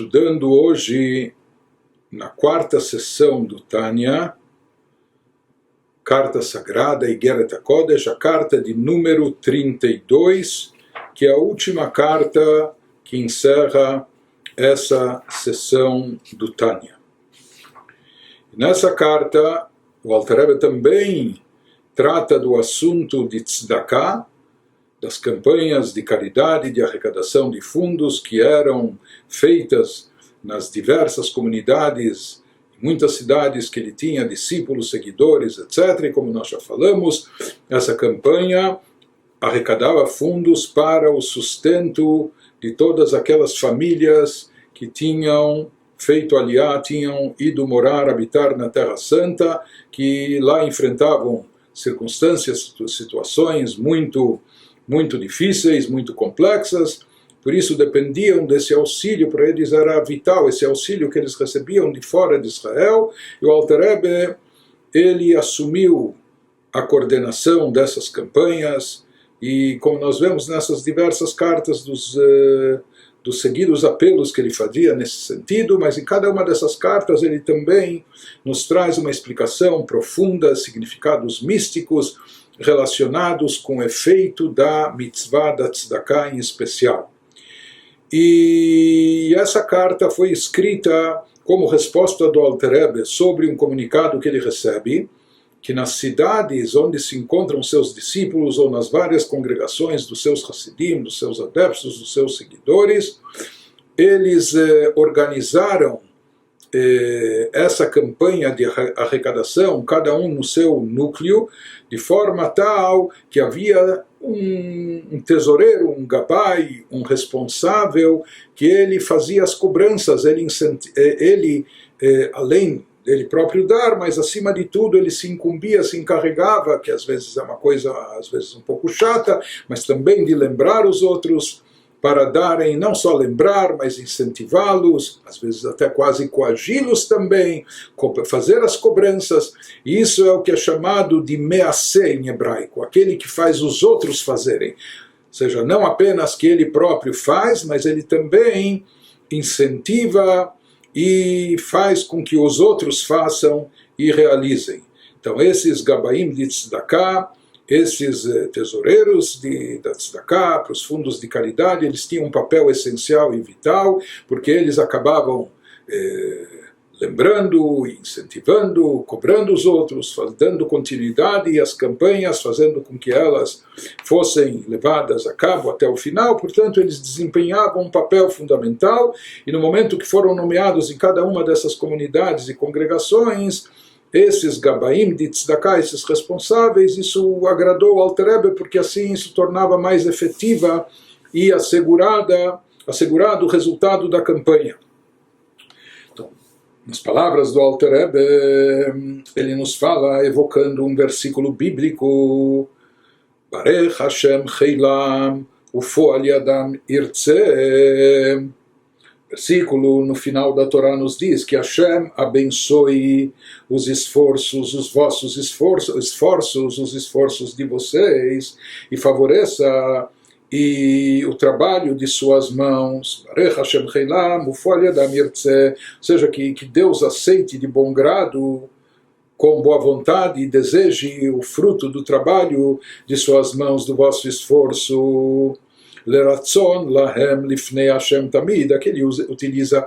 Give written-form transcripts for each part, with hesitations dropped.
estudando hoje na quarta sessão do Tânia, Carta Sagrada Igeret HaKodesh, a carta de número 32, que é a última carta que encerra essa sessão do Tânia. Nessa carta, o Alter Rebbe também trata do assunto de tzedakah, das campanhas de caridade, de arrecadação de fundos que eram feitas nas diversas comunidades, em muitas cidades que ele tinha discípulos, seguidores, etc. E como nós já falamos, essa campanha arrecadava fundos para o sustento de todas aquelas famílias que tinham feito aliá, tinham ido morar, habitar na Terra Santa, que lá enfrentavam circunstâncias, situações muito difíceis, muito complexas, por isso dependiam desse auxílio, para eles era vital esse auxílio que eles recebiam de fora de Israel, e o Alter Rebbe, ele assumiu a coordenação dessas campanhas, e como nós vemos nessas diversas cartas dos seguidos apelos que ele fazia nesse sentido, mas em cada uma dessas cartas ele também nos traz uma explicação profunda, significados místicos, relacionados com o efeito da mitzvah da tzedakah em especial. E essa carta foi escrita como resposta do Alter Rebbe sobre um comunicado que ele recebe, que nas cidades onde se encontram seus discípulos ou nas várias congregações dos seus Hassidim, dos seus adeptos, dos seus seguidores, eles organizaram essa campanha de arrecadação, cada um no seu núcleo, de forma tal que havia um tesoureiro, um gabai, um responsável, que ele fazia as cobranças, ele além dele próprio dar, mas acima de tudo ele se incumbia, se encarregava, que às vezes é uma coisa às vezes um pouco chata, mas também de lembrar os outros, para darem, não só lembrar, mas incentivá-los, às vezes até quase coagi-los também, fazer as cobranças. E isso é o que é chamado de measeh em hebraico, aquele que faz os outros fazerem. Ou seja, não apenas que ele próprio faz, mas ele também incentiva e faz com que os outros façam e realizem. Então esses gabaim de tzedakah, esses tesoureiros da tzedakah, para os fundos de caridade, eles tinham um papel essencial e vital, porque eles acabavam lembrando, incentivando, cobrando os outros, dando continuidade às campanhas, fazendo com que elas fossem levadas a cabo até o final. Portanto, eles desempenhavam um papel fundamental, e no momento que foram nomeados em cada uma dessas comunidades e congregações, esses gabaim de tzedakah, esses responsáveis, isso agradou ao Alter Rebbe, porque assim isso tornava mais efetiva e assegurado o resultado da campanha. Então, nas palavras do Alter Rebbe, ele nos fala, evocando um versículo bíblico: Barech Hashem Cheilam Ufoal Yadam Irtzeh. Versículo no final da Torá nos diz que Hashem abençoe os esforços, os vossos esforços, os esforços de vocês, e favoreça o trabalho de suas mãos. Ou seja, que Deus aceite de bom grado, com boa vontade, e deseje o fruto do trabalho de suas mãos, do vosso esforço. Leratzon lahem lifnei Hashem tamid. Aqui ele utiliza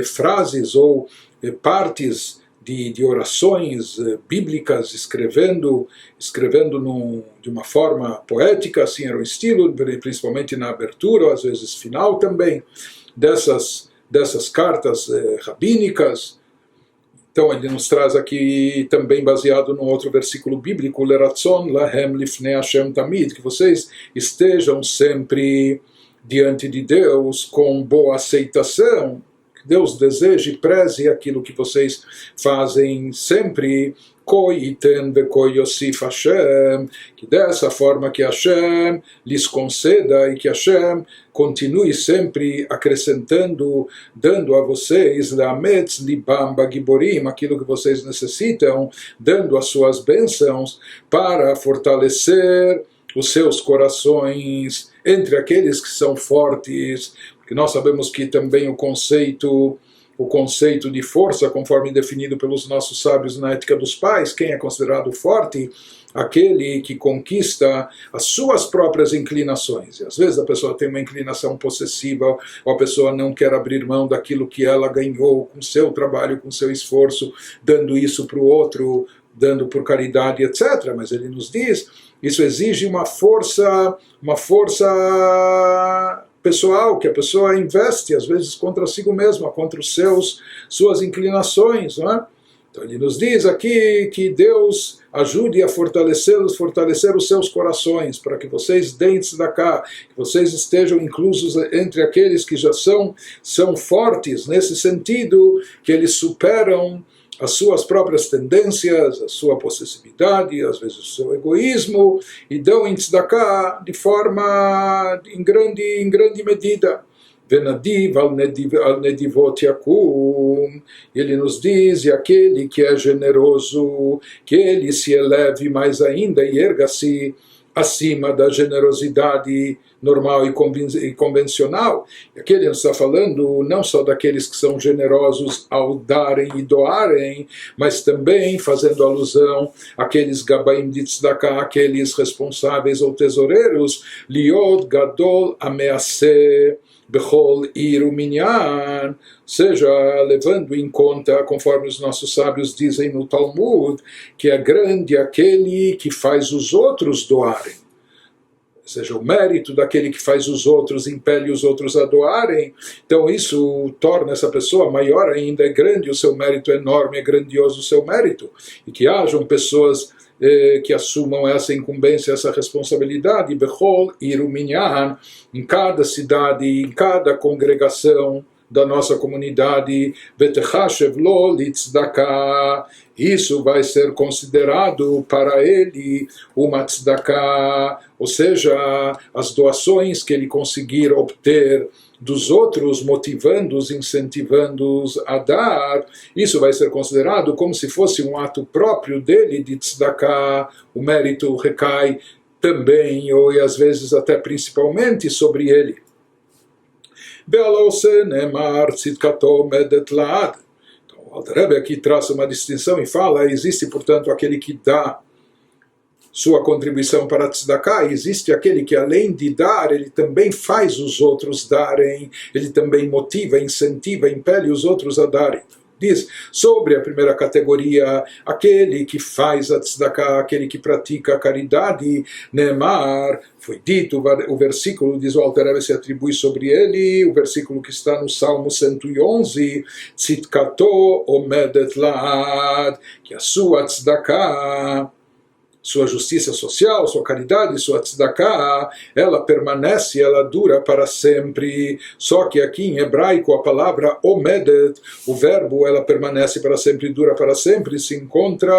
frases ou partes de orações bíblicas, escrevendo de uma forma poética, assim era o estilo, principalmente na abertura, às vezes final também, dessas cartas rabínicas. Então ele nos traz aqui também baseado num outro versículo bíblico, Leratzon lahem lifnei Hashem tamid, que vocês estejam sempre diante de Deus com boa aceitação, que Deus deseje e preze aquilo que vocês fazem sempre, que dessa forma que Hashem lhes conceda e que Hashem continue sempre acrescentando, dando a vocês aquilo que vocês necessitam, dando as suas bênçãos para fortalecer os seus corações entre aqueles que são fortes, porque que nós sabemos que também o conceito de força, conforme definido pelos nossos sábios na Ética dos Pais, quem é considerado forte? Aquele que conquista as suas próprias inclinações. E às vezes a pessoa tem uma inclinação possessiva, ou a pessoa não quer abrir mão daquilo que ela ganhou com seu trabalho, com seu esforço, dando isso para o outro, dando por caridade, etc. Mas ele nos diz, isso exige uma força pessoal, que a pessoa investe, às vezes, contra si mesma, contra suas inclinações, não é? Então ele nos diz aqui que Deus ajude a fortalecer os seus corações, para que vocês deem tzedakah, que vocês estejam inclusos entre aqueles que já são fortes, nesse sentido, que eles superam as suas próprias tendências, a sua possessividade, às vezes o seu egoísmo, e dão em tzedakah de forma em grande medida. Venadiv al nedivot yakum, ele nos diz, e aquele que é generoso, que ele se eleve mais ainda e erga-se acima da generosidade normal e convencional. E aqui ele está falando não só daqueles que são generosos ao darem e doarem, mas também fazendo alusão àqueles gabaim de tzedakah, aqueles responsáveis ou tesoureiros, liot gadol ameaseh bechol ir uminyan, seja, levando em conta, conforme os nossos sábios dizem no Talmud, que é grande aquele que faz os outros doarem. Ou seja, o mérito daquele que faz os outros, impele os outros a doarem. Então isso torna essa pessoa maior ainda, é grande o seu mérito, é enorme, é grandioso o seu mérito. E que hajam pessoas que assumam essa incumbência, essa responsabilidade, bechol ir uminyan, em cada cidade, em cada congregação da nossa comunidade, betechashev lo litzdaka, isso vai ser considerado para ele uma tzedakah, ou seja, as doações que ele conseguir obter dos outros, motivando-os, incentivando-os a dar, isso vai ser considerado como se fosse um ato próprio dele de tzedakah, o mérito recai também, ou e às vezes até principalmente sobre ele. Então, o Alter Rebbe aqui traça uma distinção e fala, existe, portanto, aquele que dá sua contribuição para a tzedakah, existe aquele que, além de dar, ele também faz os outros darem, ele também motiva, incentiva, impele os outros a darem. Diz sobre a primeira categoria, aquele que faz a tzedakah, aquele que pratica a caridade, Neemar, foi dito, o versículo, diz o Alter Rebbe, se atribui sobre ele, o versículo que está no Salmo 111, Tzidkato omedet laad, que a sua tzedakah, sua justiça social, sua caridade, sua tzedakah, ela permanece, ela dura para sempre. Só que aqui em hebraico a palavra omedet, o verbo ela permanece para sempre, dura para sempre, se encontra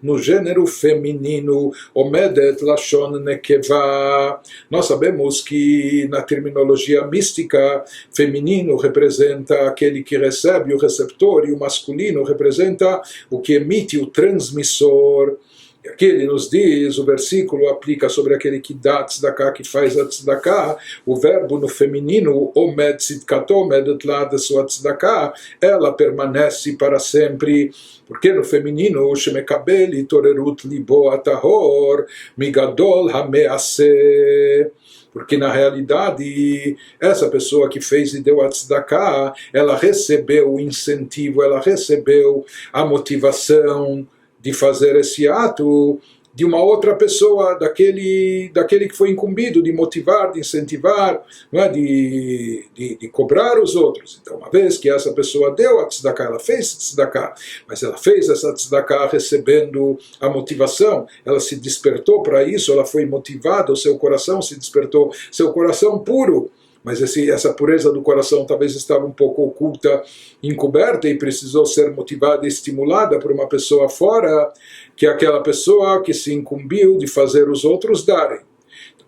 no gênero feminino, omedet lashon nekeva. Nós sabemos que na terminologia mística, feminino representa aquele que recebe, o receptor, e o masculino representa o que emite, o transmissor. E aqui ele nos diz, o versículo aplica sobre aquele que dá tzedakah, que faz a tzedakah, o verbo no feminino, omed tzidkato, omedet la, da sua tzedakah, ela permanece para sempre, porque no feminino, shemekabel itorerut libo atahor, migadol hameaseh, porque na realidade essa pessoa que fez e deu a tzedakah, ela recebeu o incentivo, ela recebeu a motivação de fazer esse ato de uma outra pessoa, daquele que foi incumbido de motivar, de incentivar, não é? de cobrar os outros. Então, uma vez que essa pessoa deu a tzedakah, ela fez a tzedakah, mas ela fez essa tzedakah recebendo a motivação, ela se despertou para isso, ela foi motivada, o seu coração se despertou, seu coração puro. Mas essa pureza do coração talvez estava um pouco oculta, encoberta, e precisou ser motivada e estimulada por uma pessoa fora, que é aquela pessoa que se incumbiu de fazer os outros darem.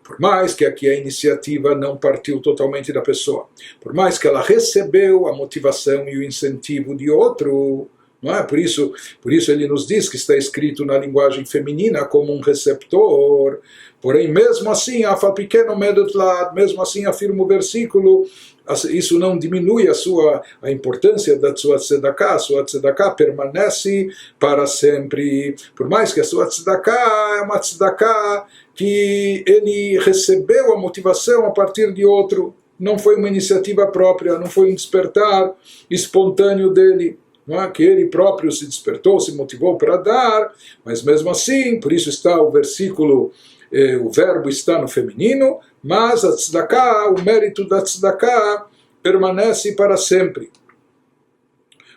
Por mais que aqui a iniciativa não partiu totalmente da pessoa, por mais que ela recebeu a motivação e o incentivo de outro, Não é? Por isso ele nos diz que está escrito na linguagem feminina como um receptor. Porém, mesmo assim, pequeno medotlat, mesmo assim afirma o versículo, isso não diminui a importância da sua tzedakah permanece para sempre. Por mais que a sua tzedakah é uma tzedakah que ele recebeu a motivação a partir de outro, não foi uma iniciativa própria, não foi um despertar espontâneo dele. Não é? Que ele próprio se despertou, se motivou para dar, mas mesmo assim, por isso está o versículo, o verbo está no feminino, mas a tzedakah, o mérito da tzedakah permanece para sempre.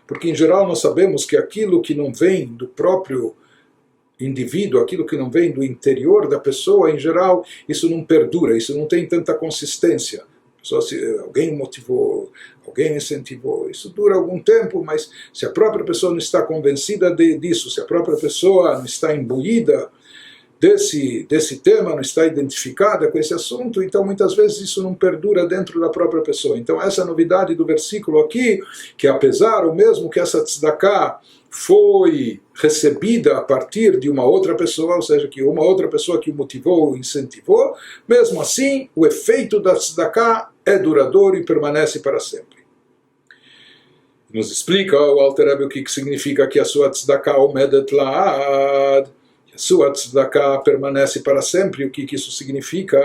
Porque em geral nós sabemos que aquilo que não vem do próprio indivíduo, aquilo que não vem do interior da pessoa, em geral, isso não perdura, isso não tem tanta consistência. Só se alguém motivou, alguém incentivou, isso dura algum tempo, mas se a própria pessoa não está convencida disso, se a própria pessoa não está imbuída desse tema, não está identificada com esse assunto, então muitas vezes isso não perdura dentro da própria pessoa. Então essa é a novidade do versículo aqui, que apesar, ou mesmo que essa tzedakah foi recebida a partir de uma outra pessoa, ou seja, que uma outra pessoa que o motivou, o incentivou, mesmo assim, o efeito da tzedakah é duradouro e permanece para sempre. Nos explica o Alter Rebbe o que significa que a sua tzedakah omedet la'ad, a sua tzedakah permanece para sempre. O que isso significa?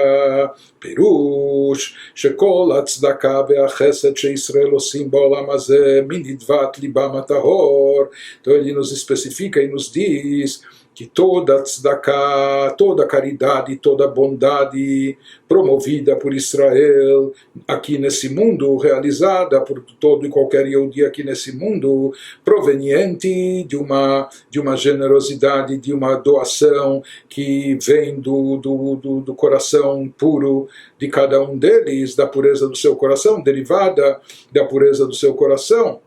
Perush, shekol tzedakah ve'achesed she'Israel osim ba'olam hazeh minidvat libam atahor. Então ele nos especifica e nos diz que toda tzedakah, toda caridade, toda bondade promovida por Israel aqui nesse mundo, realizada por todo e qualquer Yehudi aqui nesse mundo, proveniente de uma generosidade, de uma doação que vem do coração puro de cada um deles, da pureza do seu coração, derivada da pureza do seu coração.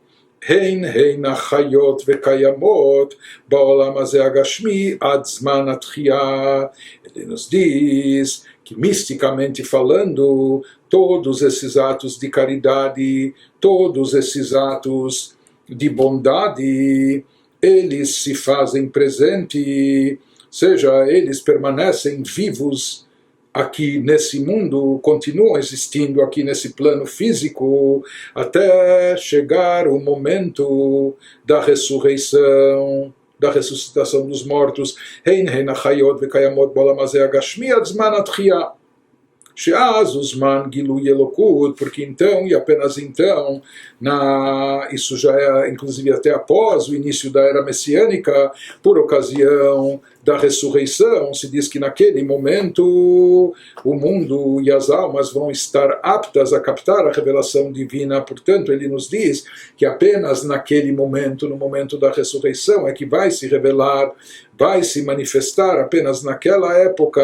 הן החיות וקיימות בעולם הזה הגשמי עד זמן התחייה. Ele nos diz que, misticamente falando, todos esses atos de caridade, todos esses atos de bondade, eles se fazem presente, seja, eles permanecem vivos aqui nesse mundo, continuam existindo aqui nesse plano físico, até chegar o momento da ressurreição, da ressuscitação dos mortos. שאז הוא זמן גילוי אלוקות, porque então, e apenas então, isso já é inclusive até após o início da era messiânica, por ocasião da ressurreição, se diz que naquele momento o mundo e as almas vão estar aptas a captar a revelação divina. Portanto, ele nos diz que apenas naquele momento, no momento da ressurreição, é que vai se revelar, vai se manifestar apenas naquela época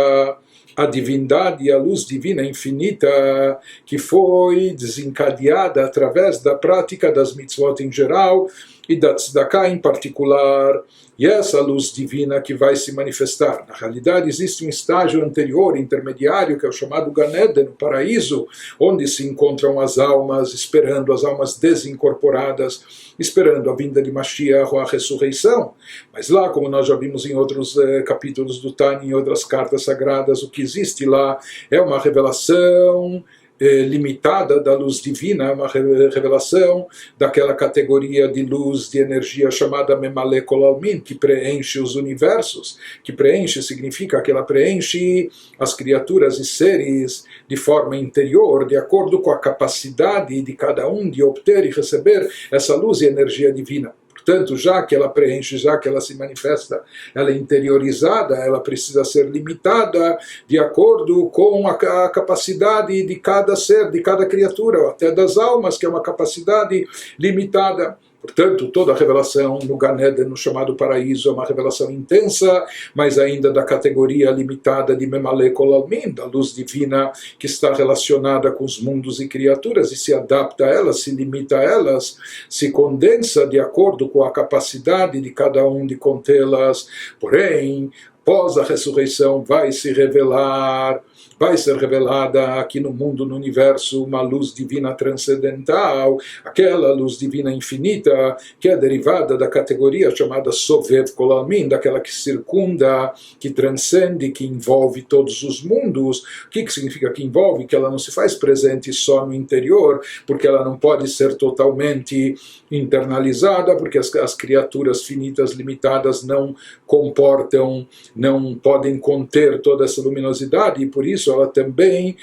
a divindade e a luz divina infinita que foi desencadeada através da prática das mitzvot em geral e da tzedakah em particular, e essa luz divina que vai se manifestar. Na realidade, existe um estágio anterior, intermediário, que é o chamado Gan Eden, o paraíso, onde se encontram as almas, esperando, as almas desincorporadas, esperando a vinda de Mashiach ou a ressurreição. Mas lá, como nós já vimos em outros capítulos do Tânia, em outras cartas sagradas, o que existe lá é uma revelação limitada da luz divina, uma revelação daquela categoria de luz, de energia chamada Memale Kol Almin, que preenche os universos. Que preenche significa que ela preenche as criaturas e seres de forma interior, de acordo com a capacidade de cada um de obter e receber essa luz e energia divina. Portanto, já que ela preenche, já que ela se manifesta, ela é interiorizada, ela precisa ser limitada de acordo com a capacidade de cada ser, de cada criatura, ou até das almas, que é uma capacidade limitada. Portanto, toda a revelação no Gan Eden, no chamado paraíso, é uma revelação intensa, mas ainda da categoria limitada de Memale Kol Almin, da luz divina que está relacionada com os mundos e criaturas e se adapta a elas, se limita a elas, se condensa de acordo com a capacidade de cada um de contê-las. Porém, após a ressurreição vai se revelar, vai ser revelada aqui no mundo, no universo, uma luz divina transcendental, aquela luz divina infinita, que é derivada da categoria chamada Sovev Kol Almin, daquela que circunda, que transcende, que envolve todos os mundos. O que significa que envolve? Que ela não se faz presente só no interior, porque ela não pode ser totalmente internalizada, porque as criaturas finitas, limitadas, não comportam, não podem conter toda essa luminosidade, e por isso ela também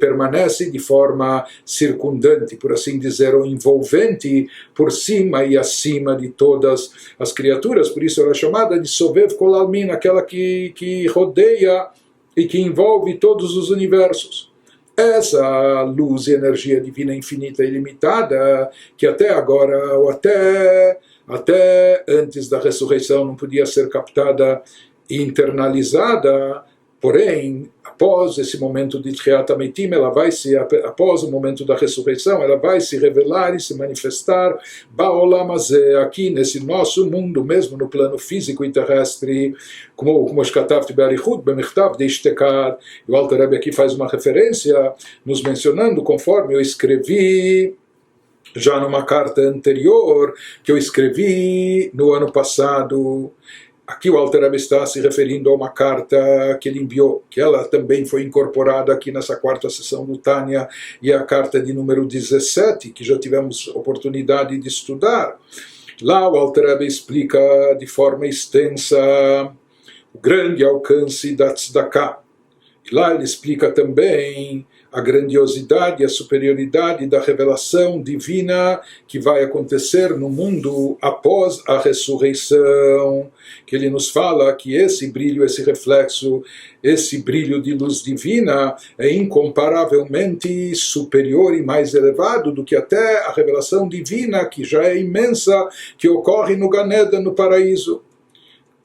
permanece de forma circundante, por assim dizer, ou envolvente, por cima e acima de todas as criaturas. Por isso ela é chamada de Sovev Kol Almin, aquela que rodeia e que envolve todos os universos. Essa luz e energia divina infinita e ilimitada, que até agora, ou até antes da ressurreição, não podia ser captada e internalizada, porém, após esse momento de Tchiat HaMeitim, após o momento da ressurreição, ela vai se revelar e se manifestar Ba'olam Hazeh, aqui nesse nosso mundo, mesmo no plano físico e terrestre, como Shkatavti Be'arichut, B'michtav Deishtekad. O Alter Rebbe aqui faz uma referência, nos mencionando, conforme eu escrevi já numa carta anterior, que eu escrevi no ano passado. Aqui o Alter Rebbe está se referindo a uma carta que ele enviou, que ela também foi incorporada aqui nessa quarta sessão do Tânia, e a carta de número 17, que já tivemos oportunidade de estudar. Lá o Alter Rebbe explica de forma extensa o grande alcance da Tzedakah. E lá ele explica também a grandiosidade e a superioridade da revelação divina que vai acontecer no mundo após a ressurreição, que ele nos fala que esse brilho, esse reflexo, esse brilho de luz divina é incomparavelmente superior e mais elevado do que até a revelação divina, que já é imensa, que ocorre no Gan Eden, no paraíso.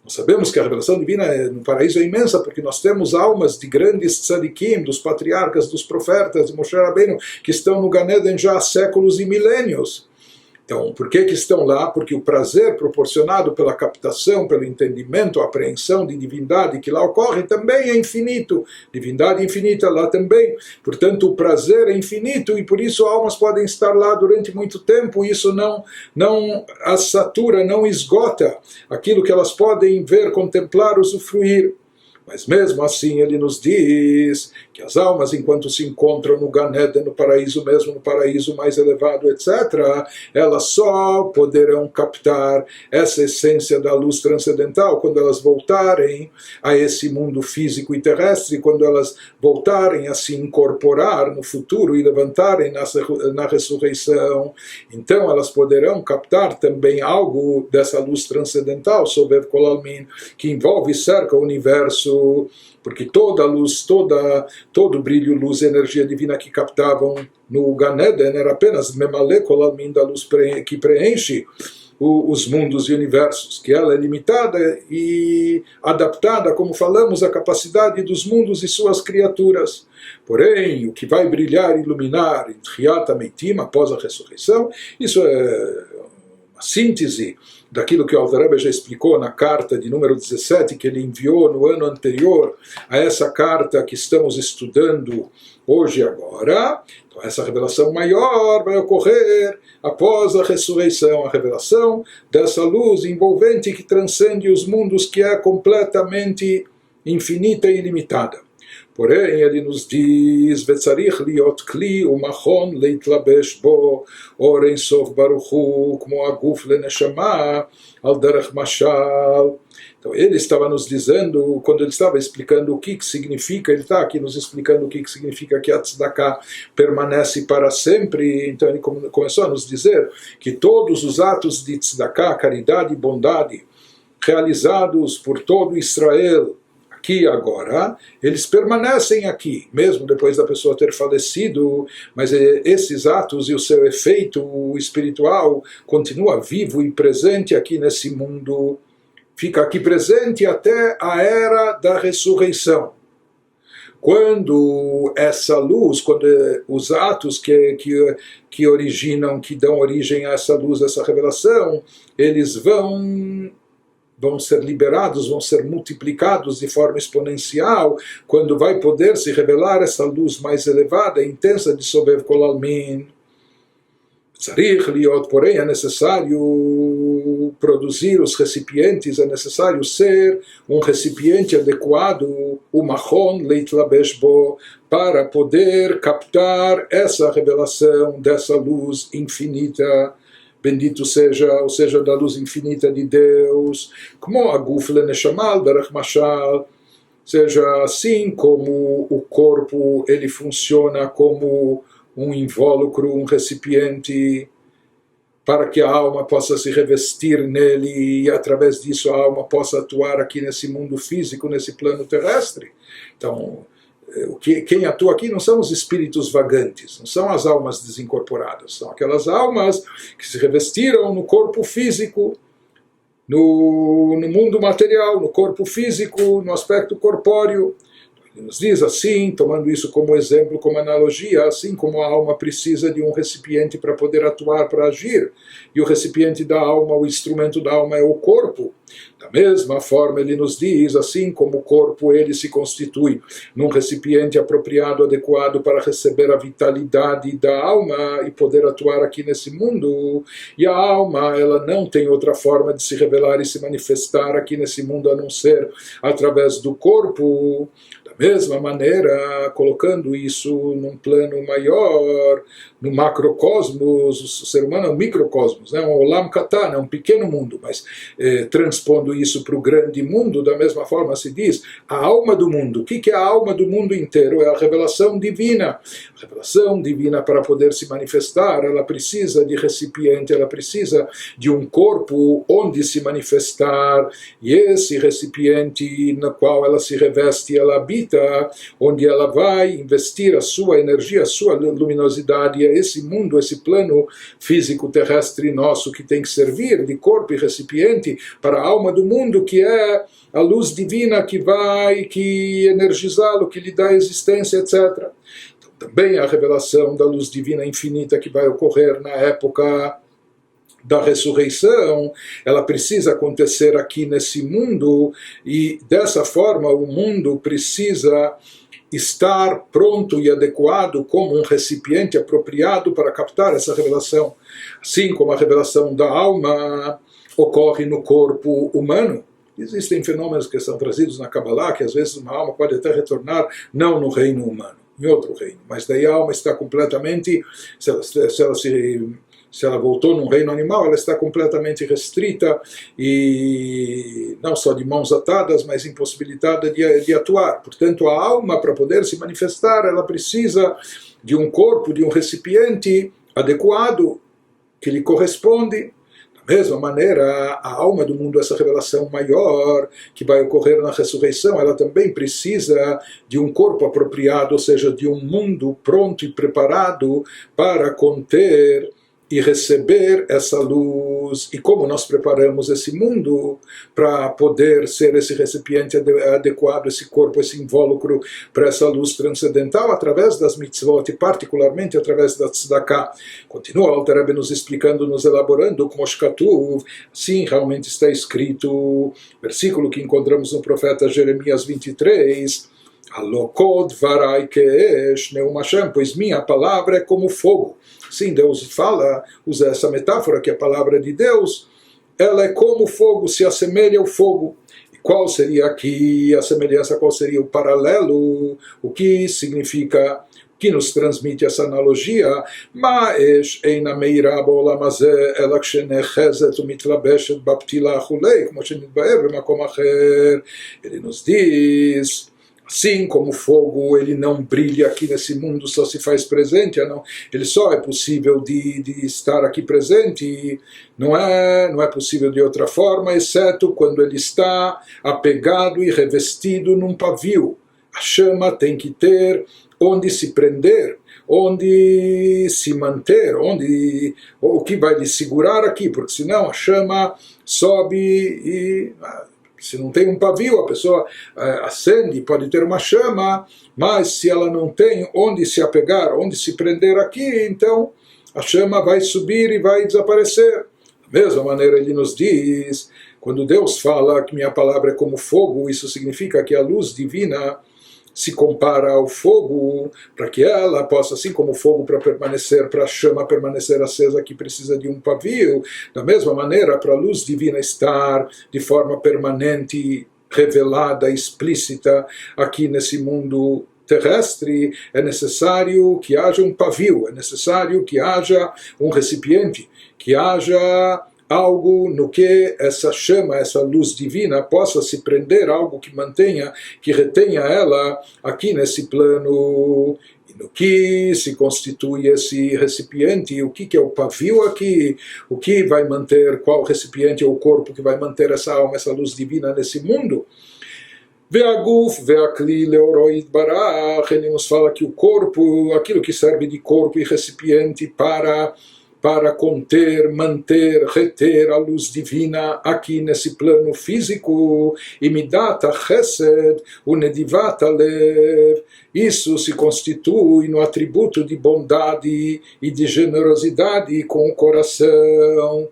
Nós sabemos que a revelação divina no paraíso é imensa, porque nós temos almas de grandes tzadikim, dos patriarcas, dos profetas, de Moshe Rabbeinu, que estão no Gan Eden já há séculos e milênios. Então, por que estão lá? Porque o prazer proporcionado pela captação, pelo entendimento, a apreensão de divindade que lá ocorre também é infinito. Divindade infinita lá também. Portanto, o prazer é infinito e por isso almas podem estar lá durante muito tempo. E isso não as satura, não esgota aquilo que elas podem ver, contemplar, usufruir. Mas mesmo assim ele nos diz que as almas, enquanto se encontram no Gan Eden, no paraíso mesmo, no paraíso mais elevado, etc., elas só poderão captar essa essência da luz transcendental quando elas voltarem a esse mundo físico e terrestre, quando elas voltarem a se incorporar no futuro e levantarem na ressurreição. Então elas poderão captar também algo dessa luz transcendental, Sovev Kol Almin, que envolve e cerca o universo, porque toda a luz, todo o brilho, luz e energia divina que captavam no Gan Eden era apenas Memaleh Kol Almin, da luz que preenche os mundos e universos, que ela é limitada e adaptada, como falamos, à capacidade dos mundos e suas criaturas. Porém, o que vai brilhar e iluminar em Tchiat HaMeitim, após a ressurreição, isso é uma síntese daquilo que o Alter Rebbe já explicou na carta de número 17, que ele enviou no ano anterior a essa carta que estamos estudando hoje e agora. Então, essa revelação maior vai ocorrer após a ressurreição, a revelação dessa luz envolvente que transcende os mundos, que é completamente infinita e ilimitada. Porém, ele nos diz, Vetzarich liot kli umachon leitlabesh bo or ein sof baruch hu como aguf leneshama al derech mashal. Então, ele estava nos dizendo, quando ele estava explicando o que significa, ele está aqui nos explicando o que significa que a tzedakah permanece para sempre. Então, ele começou a nos dizer que todos os atos de tzedakah, caridade e bondade, realizados por todo Israel, aqui agora, eles permanecem aqui, mesmo depois da pessoa ter falecido, mas esses atos e o seu efeito espiritual continua vivo e presente aqui nesse mundo, fica aqui presente até a era da ressurreição. Quando essa luz, quando os atos que originam, que dão origem a essa luz, essa revelação, eles vão vão ser liberados, vão ser multiplicados de forma exponencial, quando vai poder se revelar essa luz mais elevada e intensa de Sobev Kol Almin. Tzarich liot, porém é necessário produzir os recipientes, é necessário ser um recipiente adequado, o machon leitlabesh bo, para poder captar essa revelação dessa luz infinita, bendito seja, ou seja, da luz infinita de Deus, como a guf leneshamal derech mashal, seja, assim como o corpo ele funciona como um invólucro, um recipiente, para que a alma possa se revestir nele e através disso a alma possa atuar aqui nesse mundo físico, nesse plano terrestre. Então, quem atua aqui não são os espíritos vagantes, não são as almas desincorporadas, são aquelas almas que se revestiram no corpo físico, no mundo material, no corpo físico, no aspecto corpóreo. Ele nos diz assim, tomando isso como exemplo, como analogia, assim como a alma precisa de um recipiente para poder atuar, para agir, e o recipiente da alma, o instrumento da alma é o corpo. Da mesma forma, ele nos diz, assim como o corpo ele se constitui num recipiente apropriado, adequado para receber a vitalidade da alma e poder atuar aqui nesse mundo, e a alma ela não tem outra forma de se revelar e se manifestar aqui nesse mundo a não ser através do corpo. Mesma maneira, colocando isso num plano maior, no macrocosmos, o ser humano é um microcosmos, né? Um olam katan, é um pequeno mundo, mas transpondo isso para o grande mundo, da mesma forma se diz, a alma do mundo. O que é a alma do mundo inteiro? É a revelação divina. A revelação divina, para poder se manifestar, ela precisa de recipiente, ela precisa de um corpo onde se manifestar, e esse recipiente no qual ela se reveste, ela habita, onde ela vai investir a sua energia, a sua luminosidade, é esse mundo, esse plano físico terrestre nosso que tem que servir de corpo e recipiente para a alma do mundo, que é a luz divina que vai energizá-lo, que lhe dá existência, etc. Então, também a revelação da luz divina infinita que vai ocorrer na época da ressurreição, ela precisa acontecer aqui nesse mundo, e dessa forma o mundo precisa estar pronto e adequado como um recipiente apropriado para captar essa revelação. Assim como a revelação da alma ocorre no corpo humano, existem fenômenos que são trazidos na Kabbalah, que às vezes uma alma pode até retornar, não no reino humano, em outro reino, mas daí a alma está completamente, se ela voltou num reino animal, ela está completamente restrita e não só de mãos atadas, mas impossibilitada de atuar. Portanto, a alma, para poder se manifestar, ela precisa de um corpo, de um recipiente adequado, que lhe corresponde. Da mesma maneira, a alma do mundo, essa revelação maior que vai ocorrer na ressurreição, ela também precisa de um corpo apropriado, ou seja, de um mundo pronto e preparado para conter e receber essa luz. E como nós preparamos esse mundo para poder ser esse recipiente adequado, esse corpo, esse invólucro para essa luz transcendental, através das mitzvot e particularmente através da tzedakah. Continua o Alter Rebbe nos explicando, nos elaborando, como Shkatuv, sim, realmente está escrito, versículo que encontramos no profeta Jeremias 23, Alokod varai keesh neum Hashem, pois minha palavra é como fogo. Sim, Deus fala, usa essa metáfora que a palavra de Deus, ela é como fogo, se assemelha ao fogo. E qual seria aqui a semelhança, qual seria o paralelo, o que significa, o que nos transmite essa analogia? Ma'esh eina meira ba'olam hazeh ela kshenechezet umitlabeshet baptila achulei, como shenitbaer b'makom acher. Ele nos diz, assim como o fogo ele não brilha aqui nesse mundo, só se faz presente, ele só é possível de estar aqui presente, não é possível de outra forma, exceto quando ele está apegado e revestido num pavio. A chama tem que ter onde se prender, onde se manter, o que vai lhe segurar aqui, porque senão a chama sobe e... Se não tem um pavio, a pessoa acende, pode ter uma chama, mas se ela não tem onde se apegar, onde se prender aqui, então a chama vai subir e vai desaparecer. Da mesma maneira ele nos diz, Quando Deus fala que minha palavra é como fogo, isso significa que a luz divina se compara ao fogo, para que ela possa, assim como o fogo para a chama permanecer acesa, que precisa de um pavio, da mesma maneira, para a luz divina estar de forma permanente, revelada, explícita, aqui nesse mundo terrestre, é necessário que haja um pavio, é necessário que haja um recipiente, que haja algo no que essa chama, essa luz divina possa se prender, algo que mantenha, que retenha ela aqui nesse plano. E no que se constitui esse recipiente, o que é o pavio aqui, o que vai manter, qual recipiente é o corpo que vai manter essa alma, essa luz divina nesse mundo. Ve'aguf ve'akli leoro yitbarach, ele nos fala que o corpo, aquilo que serve de corpo e recipiente para conter, manter, reter a luz divina aqui nesse plano físico, imidata chesed, unedivata lev, isso se constitui no atributo de bondade e de generosidade com o coração.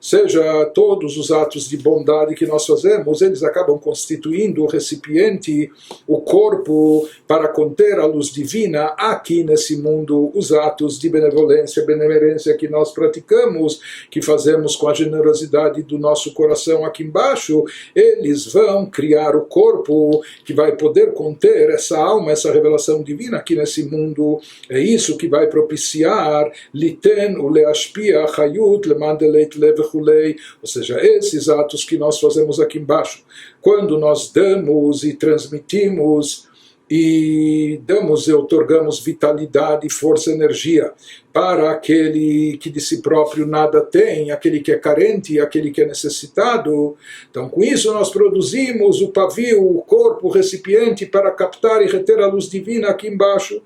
Seja, todos os atos de bondade que nós fazemos, eles acabam constituindo o recipiente, o corpo, para conter a luz divina aqui nesse mundo. Os atos de benevolência, benemerência que nós praticamos, que fazemos com a generosidade do nosso coração aqui embaixo, eles vão criar o corpo que vai poder conter essa alma, essa revelação divina aqui nesse mundo. É isso que vai propiciar liten uleashpia chayut lemandeleit lev, ou seja, esses atos que nós fazemos aqui embaixo, quando nós damos e transmitimos e damos e otorgamos vitalidade, força, energia para aquele que de si próprio nada tem, aquele que é carente, aquele que é necessitado, então com isso nós produzimos o pavio, o corpo, o recipiente para captar e reter a luz divina aqui embaixo.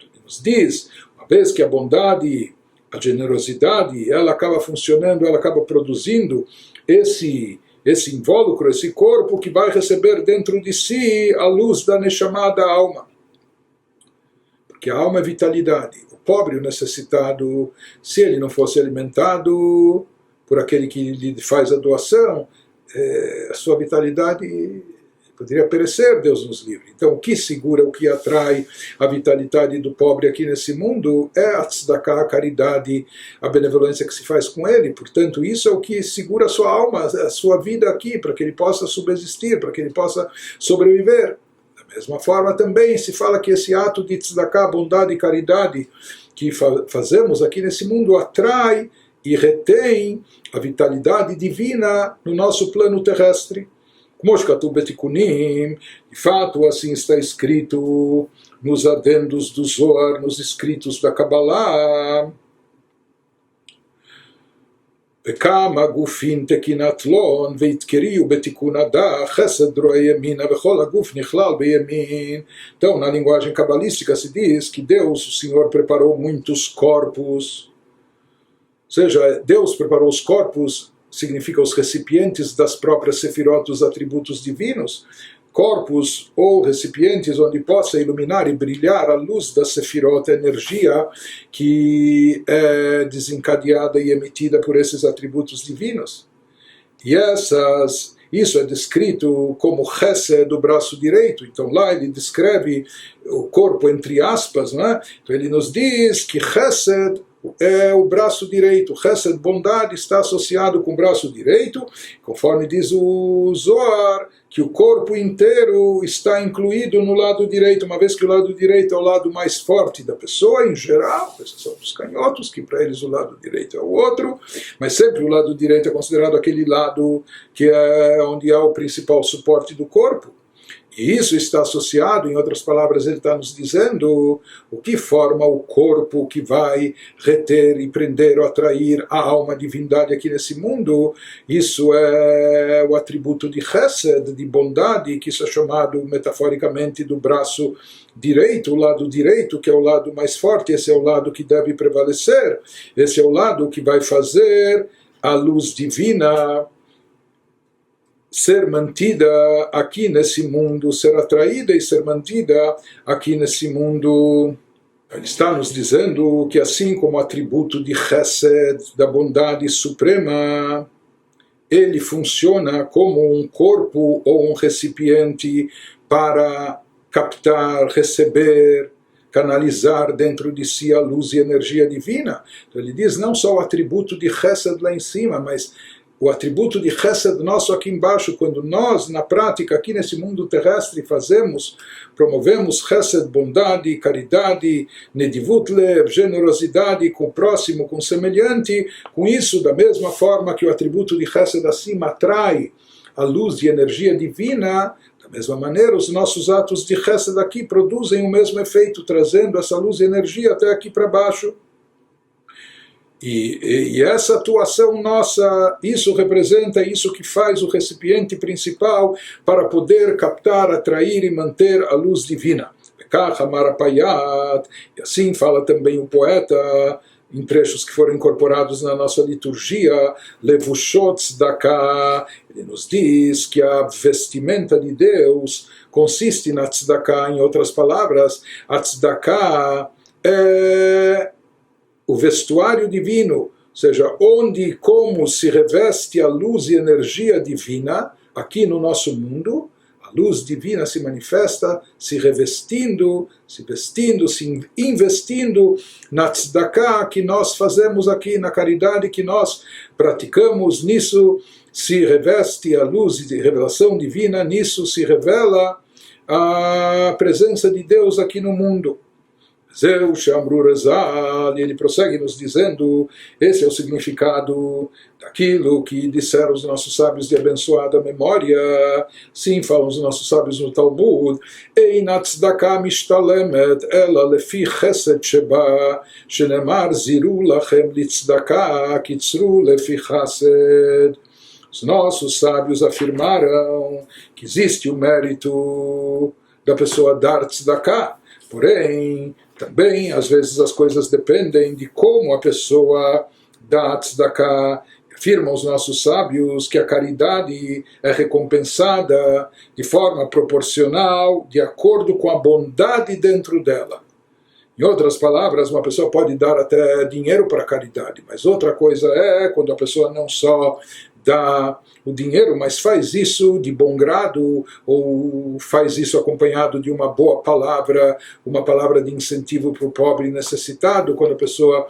Ele nos diz, uma vez que a bondade, a generosidade, ela acaba funcionando, ela acaba produzindo esse invólucro, esse corpo que vai receber dentro de si a luz da Neshama, da alma. Porque a alma é vitalidade. O pobre, o necessitado, se ele não fosse alimentado por aquele que lhe faz a doação, a sua vitalidade poderia perecer, Deus nos livre. Então, o que segura, o que atrai a vitalidade do pobre aqui nesse mundo é a tzedakah, a caridade, a benevolência que se faz com ele. Portanto, isso é o que segura a sua alma, a sua vida aqui, para que ele possa subsistir, para que ele possa sobreviver. Da mesma forma, também se fala que esse ato de tzedakah, bondade e caridade que fazemos aqui nesse mundo atrai e retém a vitalidade divina no nosso plano terrestre. Como Shkatu Betikunim, de fato assim está escrito nos adendos do Zohar, nos escritos da Kabbalah. וכמה גופין תקינת לון והתקריו בתיקון הדח חסד רואה ימינה וכל הגוף נכלל בימין. Então, na linguagem cabalística se diz que Deus, o Senhor, preparou muitos corpos. Ou seja, Deus preparou os corpos, significa os recipientes das próprias sefirot, dos atributos divinos, corpos ou recipientes onde possa iluminar e brilhar a luz da sefirot, a energia que é desencadeada e emitida por esses atributos divinos. E isso é descrito como chesed do braço direito. Então lá ele descreve o corpo entre aspas, não é? Então ele nos diz que chesed é o braço direito. Chesed, bondade, está associado com o braço direito, conforme diz o Zohar, que o corpo inteiro está incluído no lado direito, uma vez que o lado direito é o lado mais forte da pessoa, em geral, exceção dos canhotos, que para eles o lado direito é o outro, mas sempre o lado direito é considerado aquele lado que é onde há o principal suporte do corpo. E isso está associado, em outras palavras, ele está nos dizendo o que forma o corpo que vai reter e prender ou atrair a alma, a divindade aqui nesse mundo. Isso é o atributo de chesed, de bondade, que isso é chamado metaforicamente do braço direito, o lado direito, que é o lado mais forte. Esse é o lado que deve prevalecer, esse é o lado que vai fazer a luz divina ser mantida aqui nesse mundo, ser atraída e ser mantida aqui nesse mundo. Ele está nos dizendo que assim como o atributo de chesed, da bondade suprema, ele funciona como um corpo ou um recipiente para captar, receber, canalizar dentro de si a luz e energia divina. Então ele diz não só o atributo de Chesed lá em cima, mas o atributo de Chesed nosso aqui embaixo, quando nós, na prática, aqui nesse mundo terrestre, promovemos Chesed, bondade, caridade, Nedivut Lev, generosidade com o próximo, com o semelhante, com isso, da mesma forma que o atributo de Chesed acima atrai a luz e energia divina, da mesma maneira, os nossos atos de Chesed aqui produzem o mesmo efeito, trazendo essa luz e energia até aqui para baixo. E essa atuação nossa, isso representa, isso que faz o recipiente principal para poder captar, atrair e manter a luz divina. E assim fala também o poeta, em trechos que foram incorporados na nossa liturgia, Levushot Tzedakah, ele nos diz que a vestimenta de Deus consiste na Tzedakah, em outras palavras, a Tzedakah é o vestuário divino, ou seja, onde e como se reveste a luz e energia divina, aqui no nosso mundo, a luz divina se manifesta, se revestindo, se vestindo, se investindo na tzedakah que nós fazemos aqui, na caridade que nós praticamos, nisso se reveste a luz de revelação divina, nisso se revela a presença de Deus aqui no mundo. Zeu Shamru Rezal, e ele prossegue nos dizendo, esse é o significado daquilo que disseram os nossos sábios de abençoada memória. Sim, falam os nossos sábios no Talmud, Einat tzedakah mishtalemet ela lefi chesed sheba shenemar ziru lachem litzedakah kitzru lefi chesed. Os nossos sábios afirmaram que existe o mérito da pessoa dar tzedakah, porém também, às vezes, as coisas dependem de como a pessoa dá tzedakah. Afirmam os nossos sábios que a caridade é recompensada de forma proporcional, de acordo com a bondade dentro dela. Em outras palavras, uma pessoa pode dar até dinheiro para a caridade, mas outra coisa é quando a pessoa não só dá o dinheiro, mas faz isso de bom grado, ou faz isso acompanhado de uma boa palavra, uma palavra de incentivo para o pobre necessitado, quando a pessoa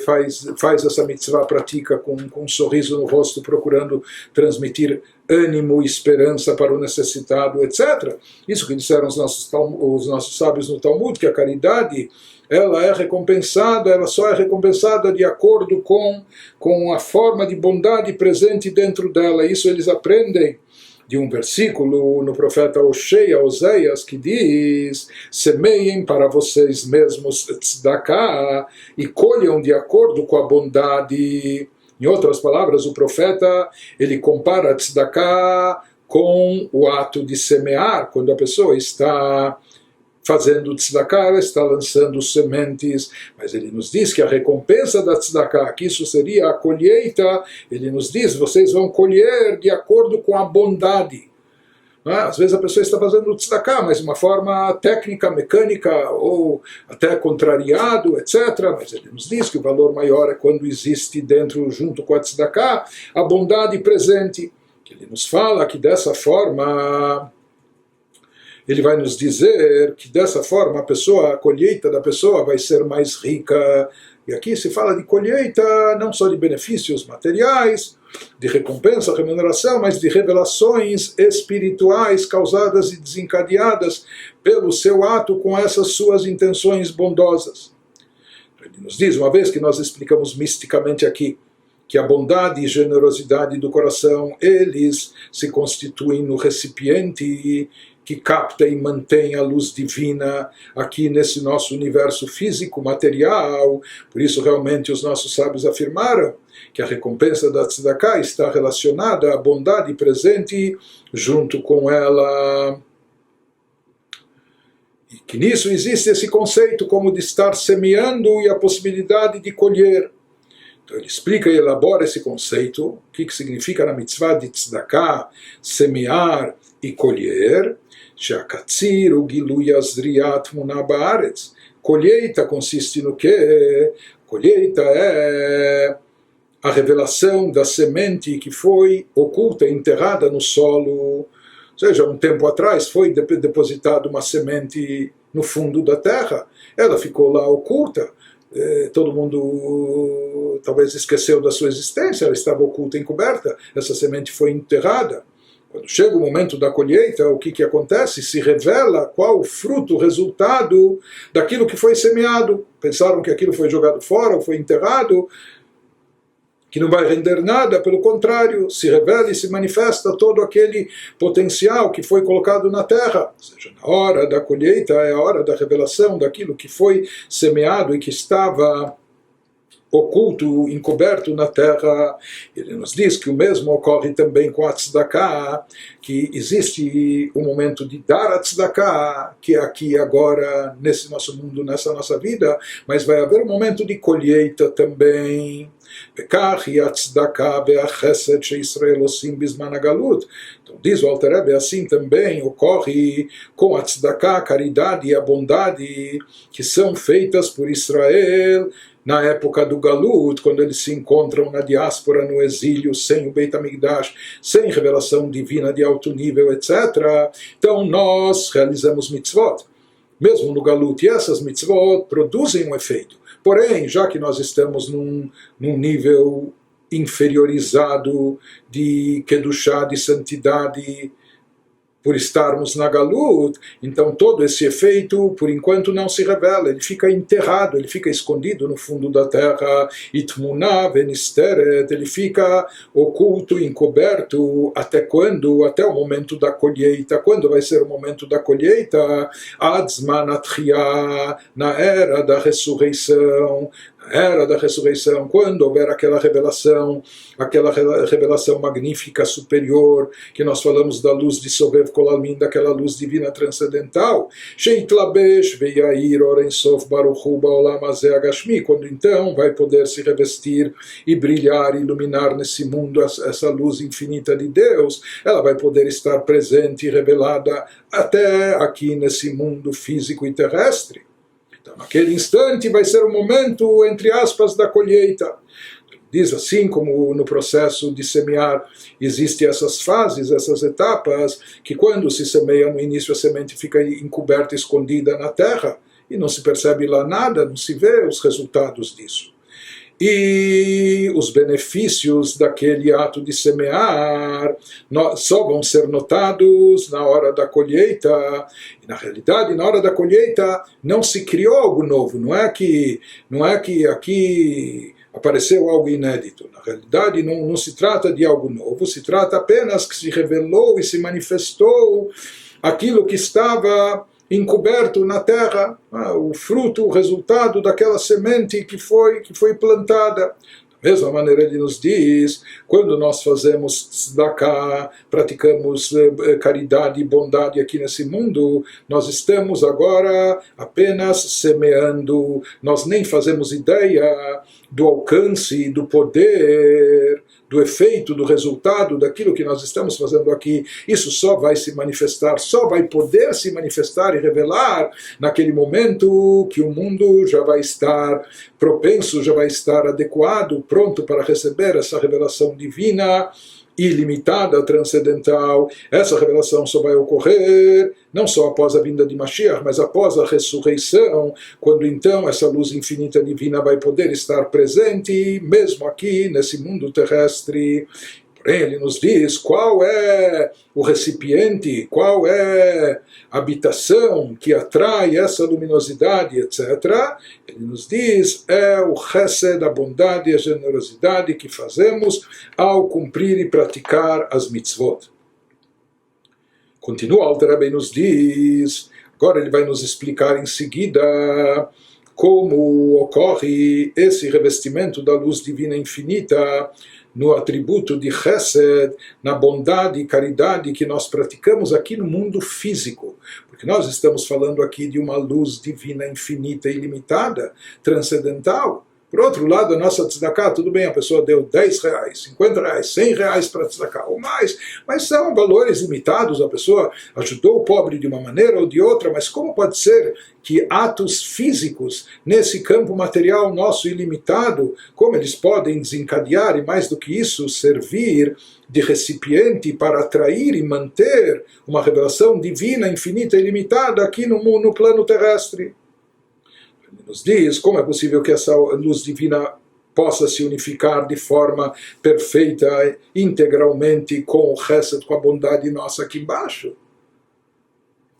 faz essa mitzvah, pratica com um sorriso no rosto, procurando transmitir ânimo e esperança para o necessitado, etc. Isso que disseram os nossos sábios no Talmud, que a caridade ela é recompensada, ela só é recompensada de acordo com a forma de bondade presente dentro dela. Isso eles aprendem de um versículo no profeta Oséias, que diz: semeiem para vocês mesmos tzedakah e colham de acordo com a bondade. Em outras palavras, o profeta ele compara a tzedakah com o ato de semear, quando a pessoa está fazendo tzedakah, ela está lançando sementes, mas ele nos diz que a recompensa da tzedakah, que isso seria a colheita, ele nos diz, vocês vão colher de acordo com a bondade. Às vezes a pessoa está fazendo tzedakah, mas de uma forma técnica, mecânica, ou até contrariado, etc. Mas ele nos diz que o valor maior é quando existe dentro, junto com a tzedakah, a bondade presente. Ele nos fala que dessa forma ele vai nos dizer que dessa forma a colheita da pessoa vai ser mais rica. E aqui se fala de colheita não só de benefícios materiais, de recompensa, remuneração, mas de revelações espirituais causadas e desencadeadas pelo seu ato com essas suas intenções bondosas. Ele nos diz, uma vez que nós explicamos misticamente aqui, que a bondade e generosidade do coração, eles se constituem no recipiente que capta e mantém a luz divina aqui nesse nosso universo físico, material. Por isso, realmente, os nossos sábios afirmaram que a recompensa da tzedakah está relacionada à bondade presente junto com ela. E que nisso existe esse conceito como de estar semeando e a possibilidade de colher. Então ele explica e elabora esse conceito, o que significa na mitzvah de tzedakah, semear e colher. שהקציר הוא גילוי הזריעה תמונה בארץ. Colheita consiste no quê? Colheita é a revelação da semente que foi oculta, enterrada no solo. Ou seja, um tempo atrás foi depositada uma semente no fundo da terra, ela ficou lá oculta, todo mundo talvez esqueceu da sua existência, ela estava oculta, encoberta, essa semente foi enterrada. Quando chega o momento da colheita, o que acontece? Se revela qual o fruto, o resultado daquilo que foi semeado. Pensaram que aquilo foi jogado fora ou foi enterrado, que não vai render nada, pelo contrário, se revela e se manifesta todo aquele potencial que foi colocado na terra. Ou seja, na hora da colheita é a hora da revelação daquilo que foi semeado e que estava oculto, encoberto na terra. Ele nos diz que o mesmo ocorre também com a tzedakah, que existe um momento de dar a tzedakah, que é aqui e agora, nesse nosso mundo, nessa nossa vida, mas vai haver um momento de colheita também. Então diz o Alter Rebbe, assim também ocorre com a tzedakah, a caridade e a bondade que são feitas por Israel na época do Galut, quando eles se encontram na diáspora, no exílio, sem o Beit HaMikdash, sem revelação divina de alto nível, etc. Então nós realizamos mitzvot, mesmo no Galut, e essas mitzvot produzem um efeito. Porém, já que nós estamos num nível inferiorizado de Kedushá, de santidade, por estarmos na Galut, então todo esse efeito, por enquanto, não se revela, ele fica enterrado, ele fica escondido no fundo da terra, itmuná venisteret, ele fica oculto, encoberto, até quando? Até o momento da colheita. Quando vai ser o momento da colheita? Adzman atchiyah, na era da ressurreição, era da ressurreição, quando houver aquela revelação magnífica, superior, que nós falamos da luz de Sobev Kolalmin, daquela luz divina transcendental, Sheitlabesh Veyair Oren Sof Baruchu Baolam Hazeh Agashmi, quando então vai poder se revestir e brilhar, iluminar nesse mundo essa luz infinita de Deus, ela vai poder estar presente e revelada até aqui nesse mundo físico e terrestre. Então, naquele instante vai ser o momento, entre aspas, da colheita. Diz assim como no processo de semear existem essas fases, essas etapas, que quando se semeia no início a semente fica encoberta, escondida na terra, e não se percebe lá nada, não se vê os resultados disso. E os benefícios daquele ato de semear só vão ser notados na hora da colheita. E na realidade, na hora da colheita não se criou algo novo, não é que aqui apareceu algo inédito. Na realidade não se trata de algo novo, se trata apenas que se revelou e se manifestou aquilo que estava encoberto na terra, o fruto, o resultado daquela semente que foi plantada. Da mesma maneira ele nos diz, quando nós fazemos tzedakah, praticamos caridade e bondade aqui nesse mundo, nós estamos agora apenas semeando, nós nem fazemos ideia do alcance, do poder, do efeito, do resultado daquilo que nós estamos fazendo aqui. Isso só vai se manifestar, só vai poder se manifestar e revelar naquele momento que o mundo já vai estar propenso, já vai estar adequado, pronto para receber essa revelação divina, ilimitada, transcendental. Essa revelação só vai ocorrer não só após a vinda de Mashiach, mas após a ressurreição, quando então essa luz infinita divina vai poder estar presente, mesmo aqui nesse mundo terrestre. Porém, ele nos diz qual é o recipiente, qual é a habitação que atrai essa luminosidade, etc. Ele nos diz, é o chesed, a bondade e a generosidade que fazemos ao cumprir e praticar as mitzvot. Continua, o Alter Rebbe nos diz, agora ele vai nos explicar em seguida como ocorre esse revestimento da luz divina infinita no atributo de chesed, na bondade e caridade que nós praticamos aqui no mundo físico. Porque nós estamos falando aqui de uma luz divina infinita, ilimitada, transcendental. Por outro lado, a nossa tzedakah, tudo bem, a pessoa deu 10 reais, 50 reais, 100 reais para tzedakah, ou mais, mas são valores limitados, a pessoa ajudou o pobre de uma maneira ou de outra, mas como pode ser que atos físicos, nesse campo material nosso ilimitado, como eles podem desencadear, e mais do que isso, servir de recipiente para atrair e manter uma revelação divina, infinita e ilimitada aqui no plano terrestre? Nos diz como é possível que essa luz divina possa se unificar de forma perfeita, integralmente com o Chesed, com a bondade nossa aqui embaixo.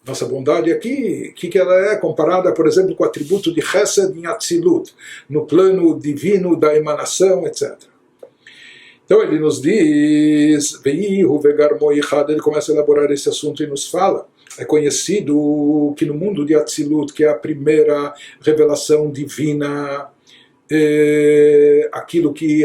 Nossa bondade aqui, o que ela é comparada, por exemplo, com o atributo de Chesed em Atzilut, no plano divino da emanação, etc. Então ele nos diz, ele começa a elaborar esse assunto e nos fala, é conhecido que no mundo de Atzilut, que é a primeira revelação divina,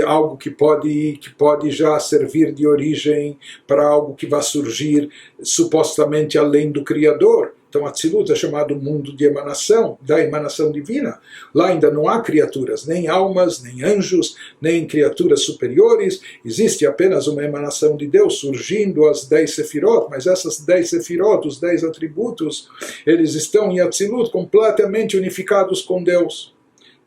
algo que pode já servir de origem para algo que vai surgir supostamente além do Criador. Então Atzilut é chamado mundo de emanação, da emanação divina. Lá ainda não há criaturas, nem almas, nem anjos, nem criaturas superiores. Existe apenas uma emanação de Deus surgindo, as 10 sefirot, mas essas 10 sefirot, os 10 atributos, eles estão em Atzilut completamente unificados com Deus.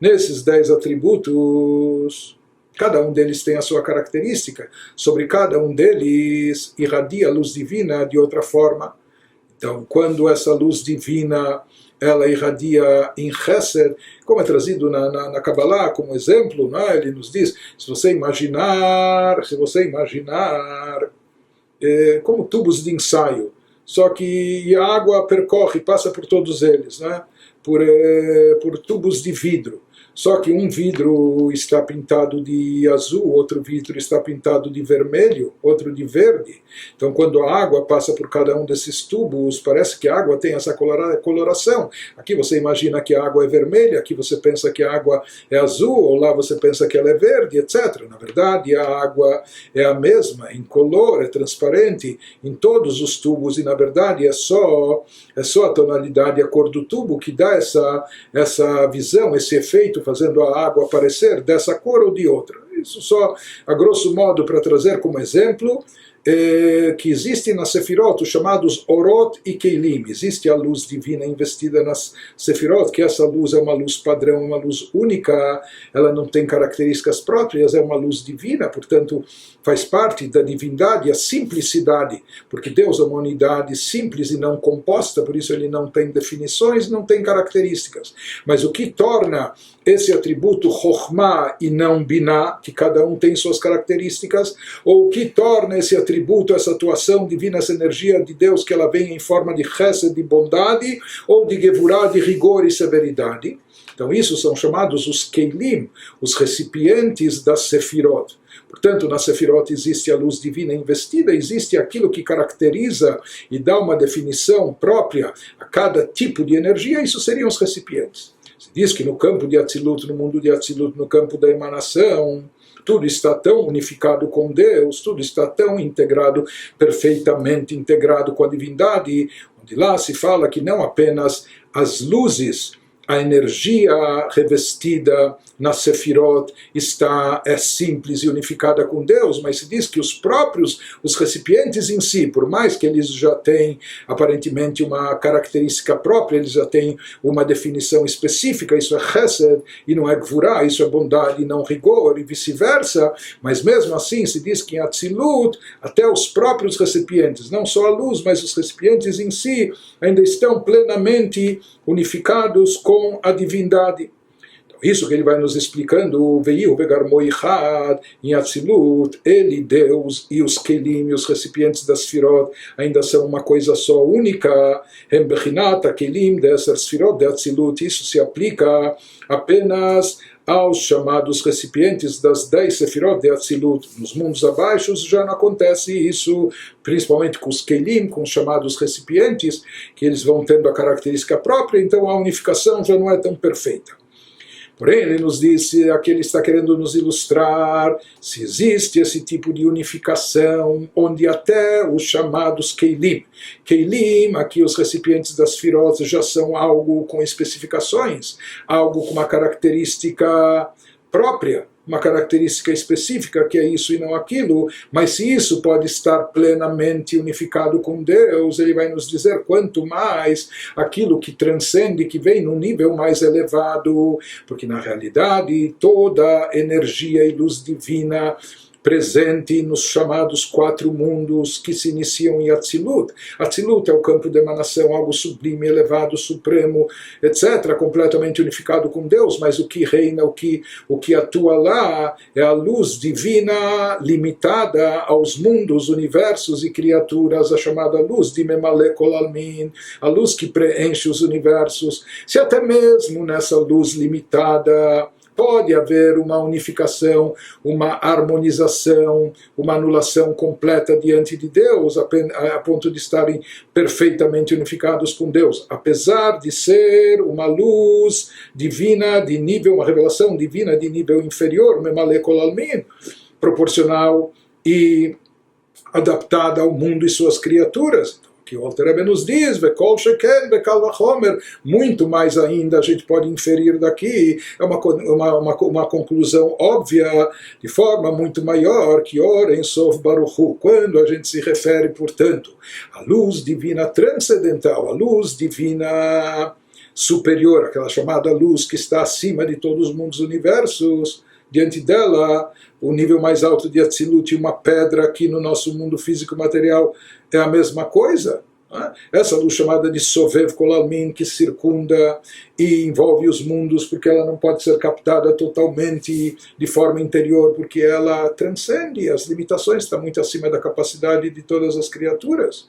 Nesses 10 atributos, cada um deles tem a sua característica. Sobre cada um deles irradia a luz divina de outra forma. Então, quando essa luz divina ela irradia em Chesed, como é trazido na Kabbalah como exemplo, né? Ele nos diz, se você imaginar como tubos de ensaio, só que a água percorre, passa por todos eles, né? por tubos de vidro. Só que um vidro está pintado de azul, outro vidro está pintado de vermelho, outro de verde. Então, quando a água passa por cada um desses tubos, parece que a água tem essa coloração. Aqui você imagina que a água é vermelha, aqui você pensa que a água é azul, ou lá você pensa que ela é verde, etc. Na verdade, a água é a mesma, incolor, é transparente em todos os tubos, e na verdade é só a tonalidade, a cor do tubo que dá essa visão, esse efeito, fazendo a água aparecer dessa cor ou de outra. Isso só, a grosso modo, para trazer como exemplo, que existem nas Sefirot os chamados Orot e Keilim. Existe a luz divina investida nas Sefirot, que essa luz é uma luz padrão, uma luz única, ela não tem características próprias, é uma luz divina, portanto faz parte da divindade, a simplicidade, porque Deus é uma unidade simples e não composta, por isso ele não tem definições, não tem características. Mas o que torna esse atributo Chokhmah e não Binah, que cada um tem suas características, ou o que torna esse atributo, essa atuação divina, essa energia de Deus, que ela vem em forma de chesed, de bondade, ou de gevurah, de rigor e severidade. Então isso são chamados os keilim, os recipientes das sefirot. Portanto, na Sefirot existe a luz divina investida, existe aquilo que caracteriza e dá uma definição própria a cada tipo de energia, isso seriam os recipientes. Se diz que no campo de Atzilut, no mundo de Atzilut, no campo da emanação, tudo está tão unificado com Deus, tudo está tão integrado, perfeitamente integrado com a divindade, onde lá se fala que não apenas as luzes, a energia revestida na Sefirot é simples e unificada com Deus, mas se diz que os recipientes em si, por mais que eles já têm aparentemente uma característica própria, eles já têm uma definição específica, isso é Chesed e não é Gvurah, isso é bondade e não rigor, e vice-versa, mas mesmo assim se diz que em Atzilut, até os próprios recipientes, não só a luz, mas os recipientes em si, ainda estão plenamente unificados com a divindade. Então, isso que ele vai nos explicando, Veihu Vegarmo Ichad, em Atzilut, ele, Deus, e os Kelim, os recipientes das Sfirot, ainda são uma coisa só única, Hem Bechinat, Kelim, dessas Sfirot de Atzilut, isso se aplica apenas aos chamados recipientes das 10 Sefirot de Atzilut. Nos mundos abaixo já não acontece isso, principalmente com os Kelim, com os chamados recipientes, que eles vão tendo a característica própria, então a unificação já não é tão perfeita. Porém, ele nos disse, aqui ele está querendo nos ilustrar se existe esse tipo de unificação, onde até os chamados Keilim, aqui os recipientes das Sfirot já são algo com especificações, algo com uma característica própria, uma característica específica que é isso e não aquilo, mas se isso pode estar plenamente unificado com Deus, ele vai nos dizer quanto mais aquilo que transcende, que vem num nível mais elevado, porque na realidade toda energia e luz divina presente nos chamados 4 mundos que se iniciam em Atzilut. Atzilut é o campo de emanação, algo sublime, elevado, supremo, etc., completamente unificado com Deus, mas o que reina, o que atua lá é a luz divina limitada aos mundos, universos e criaturas, a chamada luz de Memale Kol Almin, a luz que preenche os universos. Se até mesmo nessa luz limitada pode haver uma unificação, uma harmonização, uma anulação completa diante de Deus, a ponto de estarem perfeitamente unificados com Deus, apesar de ser uma luz divina de nível, uma revelação divina de nível inferior, Memale Kol Almin, proporcional e adaptada ao mundo e suas criaturas. Que o Alter Rebbe nos diz, Vekol Sheken, Vekal Vachomer, muito mais ainda a gente pode inferir daqui, é uma conclusão óbvia, de forma muito maior, que Or Ein Sof Baruch Hu, quando a gente se refere, portanto, à luz divina transcendental, à luz divina superior, aquela chamada luz que está acima de todos os mundos e universos, diante dela, o nível mais alto de Atzilut, uma pedra aqui no nosso mundo físico material, é a mesma coisa. Né? Essa luz chamada de Sovev Kol Almin, que circunda e envolve os mundos, porque ela não pode ser captada totalmente de forma interior, porque ela transcende as limitações, está muito acima da capacidade de todas as criaturas.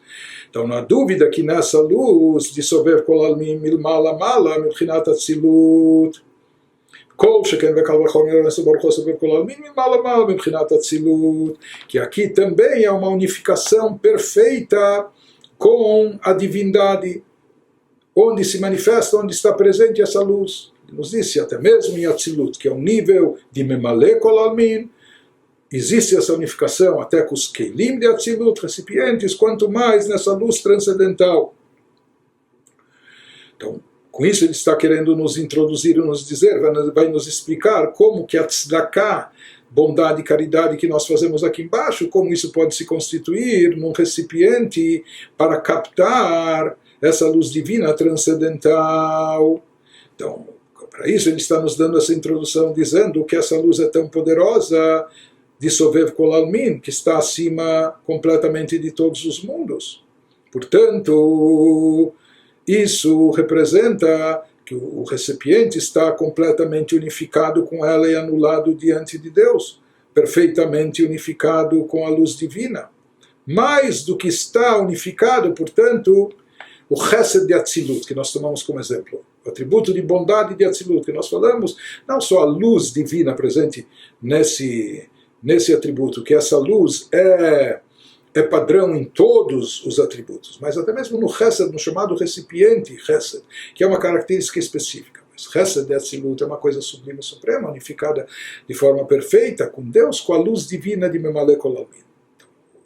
Então, não há dúvida que nessa luz de Sovev Kol Almin, Milmala Mala, Milchinat Atzilut, que aqui também é uma unificação perfeita com a divindade, onde se manifesta, onde está presente essa luz. Ele nos disse até mesmo em Atzilut, que é um nível de Memale Kol Almin, existe essa unificação até com os Keilim de Atzilut, recipientes, quanto mais nessa luz transcendental. Então, com isso ele está querendo nos introduzir, nos dizer, vai nos explicar como que a tzedakah, bondade e caridade que nós fazemos aqui embaixo, como isso pode se constituir num recipiente para captar essa luz divina transcendental. Então, para isso ele está nos dando essa introdução, dizendo que essa luz é tão poderosa de Sovev Kol Almin, que está acima completamente de todos os mundos. Portanto, isso representa que o recipiente está completamente unificado com ela e anulado diante de Deus, perfeitamente unificado com a luz divina. Mais do que está unificado, portanto, o Chesed de Atzilut, que nós tomamos como exemplo, o atributo de bondade de Atzilut, que nós falamos, não só a luz divina presente nesse atributo, que essa luz é padrão em todos os atributos, mas até mesmo no Chesed, no chamado recipiente Chesed, que é uma característica específica. Mas Chesed de Atzilut é uma coisa sublime e suprema, unificada de forma perfeita com Deus, com a luz divina de Memale Kol Almin.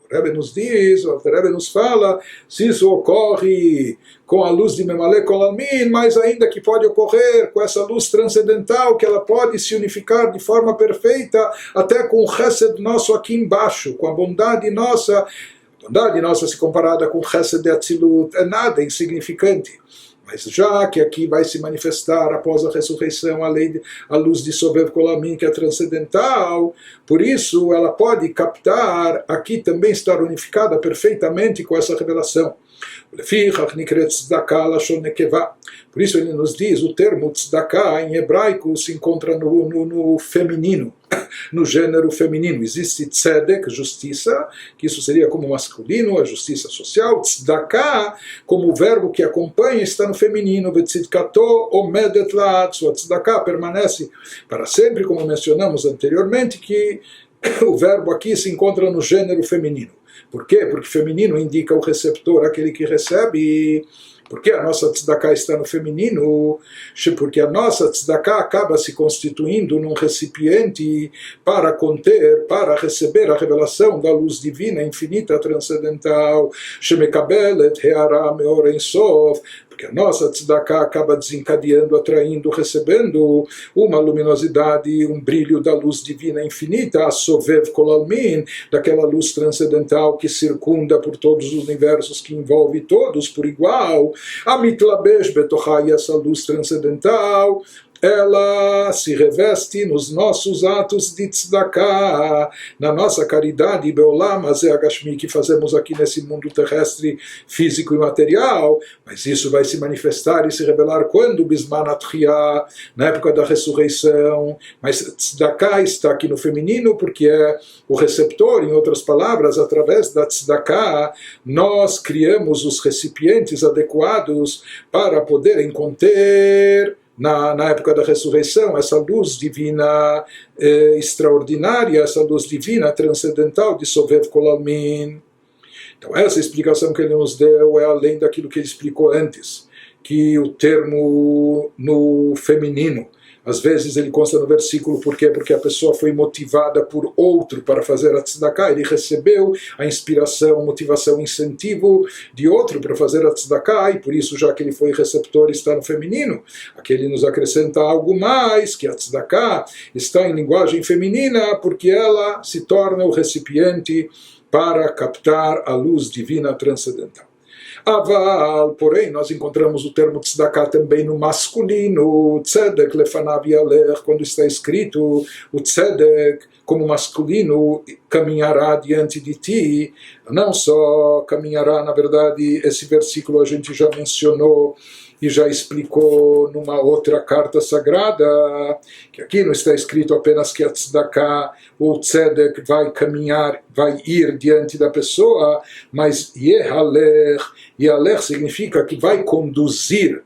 O Rebbe nos diz, o Rebbe nos fala, se isso ocorre com a luz de Memale Kol Almin, mas ainda que pode ocorrer com essa luz transcendental, que ela pode se unificar de forma perfeita, até com o Chesed nosso aqui embaixo, com a bondade nossa. A bondade nossa, se comparada com o Chesed de Atzilut, é nada, é insignificante. Mas já que aqui vai se manifestar após a ressurreição a luz de Sovev Kol Almin, que é transcendental, por isso ela pode captar, aqui também estar unificada perfeitamente com essa revelação. Por isso ele nos diz, o termo tzedakah em hebraico se encontra no feminino, no gênero feminino. Existe tzedek, justiça, que isso seria como masculino, a justiça social. Tzedakah, como o verbo que acompanha, está no feminino. Vetzidkato omedet la'ad, sua tzedakah permanece para sempre, como mencionamos anteriormente, que o verbo aqui se encontra no gênero feminino. Por quê? Porque feminino indica o receptor, aquele que recebe. Por que a nossa tzedakah está no feminino? Porque a nossa tzedakah acaba se constituindo num recipiente para conter, para receber a revelação da luz divina, infinita, transcendental. Shemekabelet he'ara meor ein sof. porque a nossa tzedakah acaba desencadeando, atraindo, recebendo uma luminosidade, um brilho da luz divina infinita, a sovev kol almin, daquela luz transcendental que circunda por todos os universos, que envolve todos por igual, a mitlabesh betochá, e essa luz transcendental ela se reveste nos nossos atos de tzedakah, na nossa caridade, beolam hazeh hagashmi, que fazemos aqui nesse mundo terrestre, físico e material, mas isso vai se manifestar e se revelar quando? Bisman atchiyah, na época da ressurreição. Mas tzedakah está aqui no feminino porque é o receptor, em outras palavras, através da tzedakah, nós criamos os recipientes adequados para poderem conter na época da ressurreição, essa luz divina extraordinária, essa luz divina transcendental de Sovev Kol Almin. Então essa explicação que ele nos deu é além daquilo que ele explicou antes, que o termo no feminino, às vezes ele consta no versículo, por quê? Porque a pessoa foi motivada por outro para fazer a tzedakah, ele recebeu a inspiração, motivação, incentivo de outro para fazer a tzedakah, e por isso, já que ele foi receptor, está no feminino. Aqui ele nos acrescenta algo mais, que a tzedakah está em linguagem feminina, porque ela se torna o recipiente para captar a luz divina transcendental. Aval, porém, nós encontramos o termo tzedakah também no masculino, tzedek lefanav yalech, quando está escrito o tzedek como masculino caminhará diante de ti. Não só caminhará, na verdade, esse versículo a gente já mencionou e já explicou numa outra carta sagrada, que aqui não está escrito apenas que a tzedakah, o tzedek, vai caminhar, vai ir diante da pessoa, mas yehalech, yehalech significa que vai conduzir,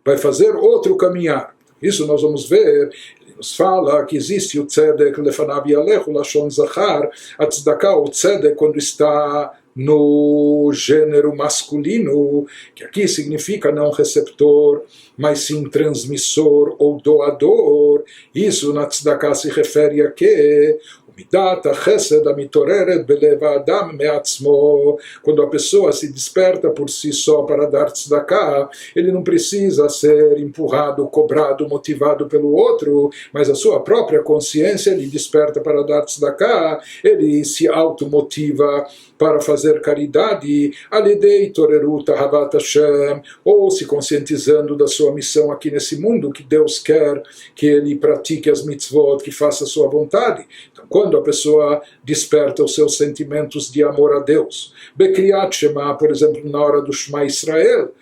vai fazer outro caminhar. Isso nós vamos ver. Ele nos fala que existe o tzedek lefanav yalech, o lashon zachar, a tzedakah, o tzedek, quando está no gênero masculino, que aqui significa não receptor, mas sim transmissor ou doador. Isso na tzedakah se refere a quê? Midat hachesed mitoreret belev adam meatzmo. Quando a pessoa se desperta por si só para dar tzedakah, ele não precisa ser empurrado, cobrado, motivado pelo outro, mas a sua própria consciência lhe desperta para dar tzedakah, ele se automotiva para fazer caridade, alidei torerut ahavat Hashem, ou se conscientizando da sua missão aqui nesse mundo, que Deus quer que ele pratique as mitzvot, que faça a sua vontade. Então, quando a pessoa desperta os seus sentimentos de amor a Deus, Bekriyat Shema, por exemplo, na hora do Shema Israel,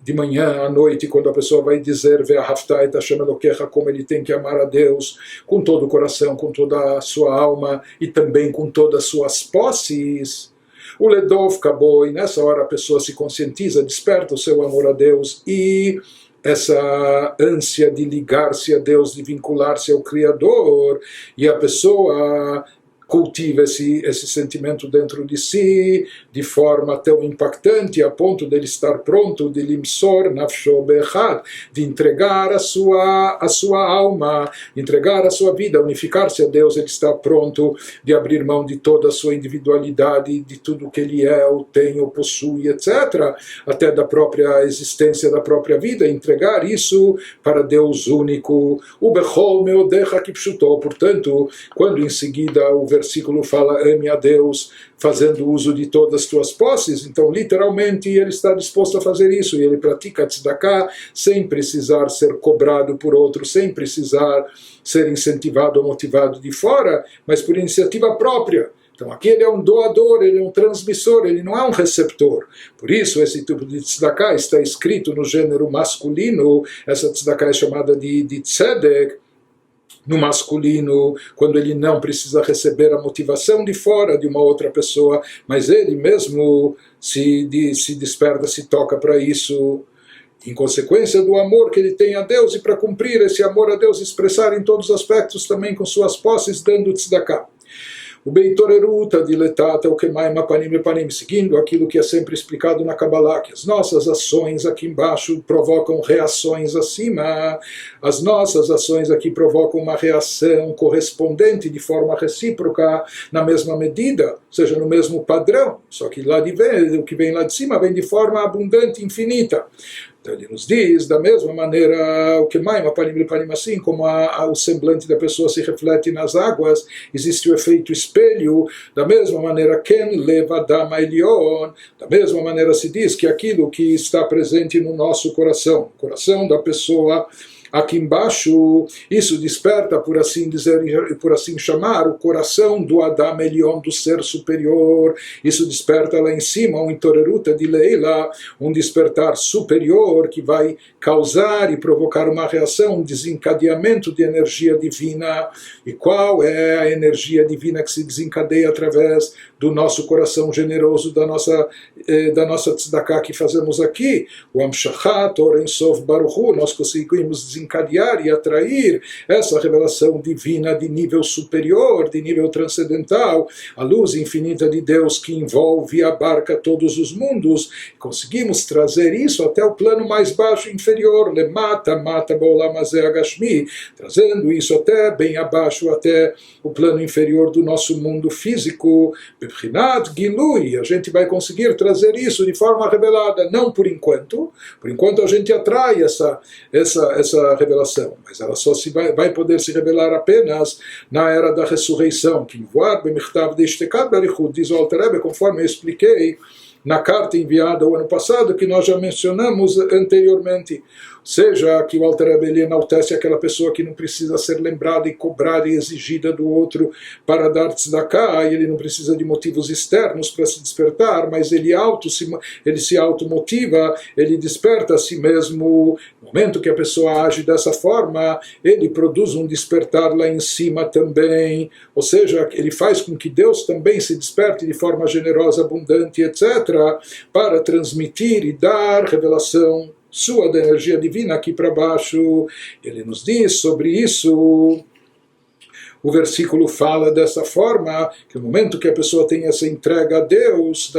de manhã à noite, quando a pessoa vai dizer Ve'ahavta et Hashem Elokecha, como ele tem que amar a Deus com todo o coração, com toda a sua alma e também com todas as suas posses. O Ledov acabou, e nessa hora a pessoa se conscientiza, desperta o seu amor a Deus e essa ânsia de ligar-se a Deus, de vincular-se ao Criador, e a pessoa cultiva esse sentimento dentro de si de forma tão impactante a ponto de ele estar pronto de limsor nafsho be'echad, de entregar a sua alma, entregar a sua vida, unificar-se a Deus. Ele está pronto de abrir mão de toda a sua individualidade, de tudo que ele é, ou tem, ou possui, etc., até da própria existência, da própria vida, entregar isso para Deus único. O bechol meodecha kipshuto. Portanto, quando em seguida o versículo fala ame a Deus fazendo uso de todas as tuas posses, então literalmente ele está disposto a fazer isso, e ele pratica tzedakah sem precisar ser cobrado por outro, sem precisar ser incentivado ou motivado de fora, mas por iniciativa própria. Então aqui ele é um doador, ele é um transmissor, ele não é um receptor. Por isso esse tipo de tzedakah está escrito no gênero masculino. Essa tzedakah é chamada de tzedek no masculino, quando ele não precisa receber a motivação de fora de uma outra pessoa, mas ele mesmo se desperta, se toca para isso, em consequência do amor que ele tem a Deus, e para cumprir esse amor a Deus, expressar em todos os aspectos também com suas posses, dando tzedakah. O Beitoreruta diletata o Kemaim Apanim Epanim, seguindo aquilo que é sempre explicado na Kabbalah, que as nossas ações aqui embaixo provocam reações acima, as nossas ações aqui provocam uma reação correspondente de forma recíproca, na mesma medida, ou seja, no mesmo padrão, só que lá de vez, o que vem lá de cima vem de forma abundante, infinita. Então ele nos diz, da mesma maneira, o que mais, assim como o semblante da pessoa se reflete nas águas, existe o efeito espelho, da mesma maneira, Ken leva Dama Elion, da mesma maneira se diz que aquilo que está presente no nosso coração, o coração da pessoa aqui embaixo, isso desperta, por assim dizer, por assim chamar, o coração do Adam Elion, do ser superior. Isso desperta lá em cima um Toreruta de Leila, um despertar superior que vai causar e provocar uma reação, um desencadeamento de energia divina. E qual é a energia divina que se desencadeia através do nosso coração generoso, da nossa tzedakah que fazemos aqui? O Amshachat Oren Sof Baruch Hu, nós conseguimos desencadear e atrair essa revelação divina de nível superior, de nível transcendental, a luz infinita de Deus que envolve e abarca todos os mundos. Conseguimos trazer isso até o plano mais baixo inferior, Lemata Mata Ba'olam Hazeh Agashmi, trazendo isso até bem abaixo, até o plano inferior do nosso mundo físico. Bebchinat Gilui, a gente vai conseguir trazer isso de forma revelada, não por enquanto a gente atrai essa revelação, mas ela só vai poder se revelar apenas na era da ressurreição, que diz o Alter Rebbe, conforme eu expliquei na carta enviada o ano passado, que nós já mencionamos anteriormente. Ou seja, que o Alter Rebbe enaltece aquela pessoa que não precisa ser lembrada e cobrada e exigida do outro para dar tzedakah, e ele não precisa de motivos externos para se despertar, mas ele se automotiva, ele desperta a si mesmo. No momento que a pessoa age dessa forma, ele produz um despertar lá em cima também, ou seja, ele faz com que Deus também se desperte de forma generosa, abundante, etc., para transmitir e dar revelação sua da energia divina aqui para baixo. Ele nos diz sobre isso. O versículo fala dessa forma, que no momento que a pessoa tem essa entrega a Deus,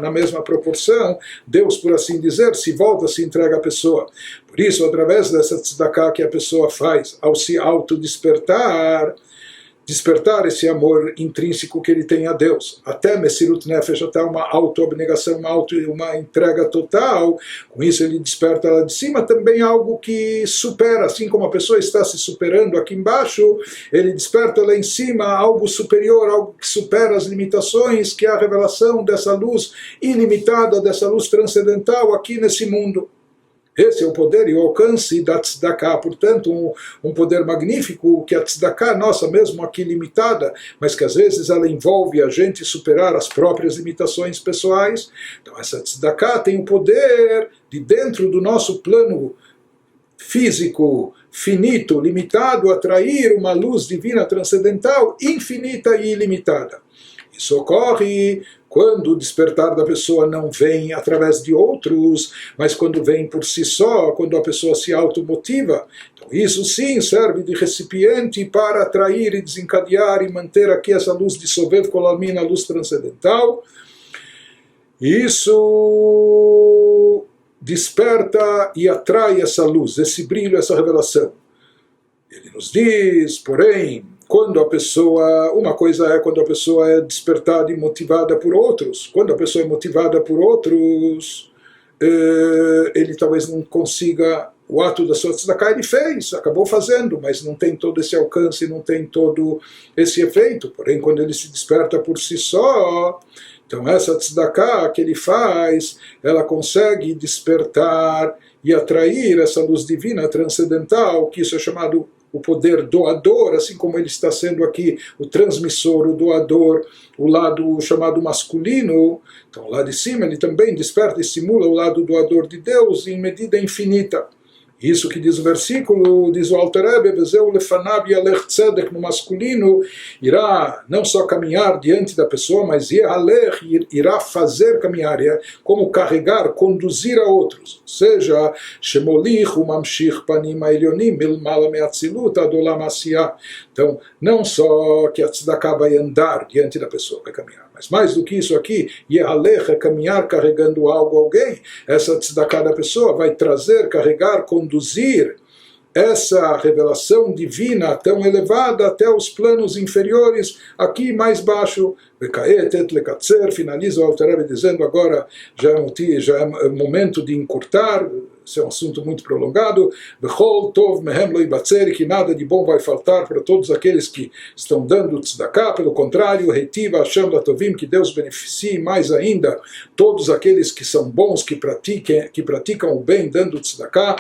na mesma proporção, Deus, por assim dizer, se volta, se entrega à pessoa. Por isso, através dessa tzedakah que a pessoa faz, ao se autodespertar, despertar esse amor intrínseco que ele tem a Deus, até Messirut Nefesh, até uma auto-abnegação, uma entrega total. Com isso ele desperta lá de cima também algo que supera, assim como a pessoa está se superando aqui embaixo, ele desperta lá em cima algo superior, algo que supera as limitações, que é a revelação dessa luz ilimitada, dessa luz transcendental aqui nesse mundo. Esse é o poder e o alcance da tzedakah, portanto, um poder magnífico, que a tzedakah nossa mesmo aqui limitada, mas que às vezes ela envolve a gente superar as próprias limitações pessoais. Então essa tzedakah tem o poder de dentro do nosso plano físico, finito, limitado, atrair uma luz divina transcendental, infinita e ilimitada. Isso ocorre quando o despertar da pessoa não vem através de outros, mas quando vem por si só, quando a pessoa se automotiva. Então isso sim serve de recipiente para atrair e desencadear e manter aqui essa luz de Sovev Kolalmin, a luz transcendental. Isso desperta e atrai essa luz, esse brilho, essa revelação. Ele nos diz, porém, quando a pessoa, uma coisa é quando a pessoa é despertada e motivada por outros. Quando a pessoa é motivada por outros, ele talvez não consiga o ato da sua tzedakah, ele fez, acabou fazendo, mas não tem todo esse alcance, não tem todo esse efeito. Porém, quando ele se desperta por si só, então essa tzedakah que ele faz, ela consegue despertar e atrair essa luz divina transcendental, que isso é chamado o poder doador, assim como ele está sendo aqui o transmissor, o doador, o lado chamado masculino. Então lá de cima ele também desperta e simula o lado doador de Deus em medida infinita. Isso que diz o versículo, diz o Alter Rebbe, Vezeu lefanav yalech tzedek, no masculino, irá não só caminhar diante da pessoa, mas irá fazer caminhar, como carregar, conduzir a outros. Ou seja, shemolich umamshich panim elyonim milmala meatzilut adolam asiyah. Então, não só que a tzedakah vai andar diante da pessoa, vai caminhar, mas mais do que isso aqui, Yehalech é caminhar carregando algo, alguém. Essa tzedakah da pessoa vai trazer, carregar, conduzir essa revelação divina tão elevada até os planos inferiores, aqui mais baixo. Finaliza o Alter Rebbe dizendo agora, já é momento de encurtar, Esse é um assunto muito prolongado. Bechol tov mehem lo ibatzer, que nada de bom vai faltar para todos aqueles que estão dando tzedakah. Pelo contrário, retiva Hashem latovim, que Deus beneficie mais ainda todos aqueles que são bons, que praticam o bem dando tzedakah.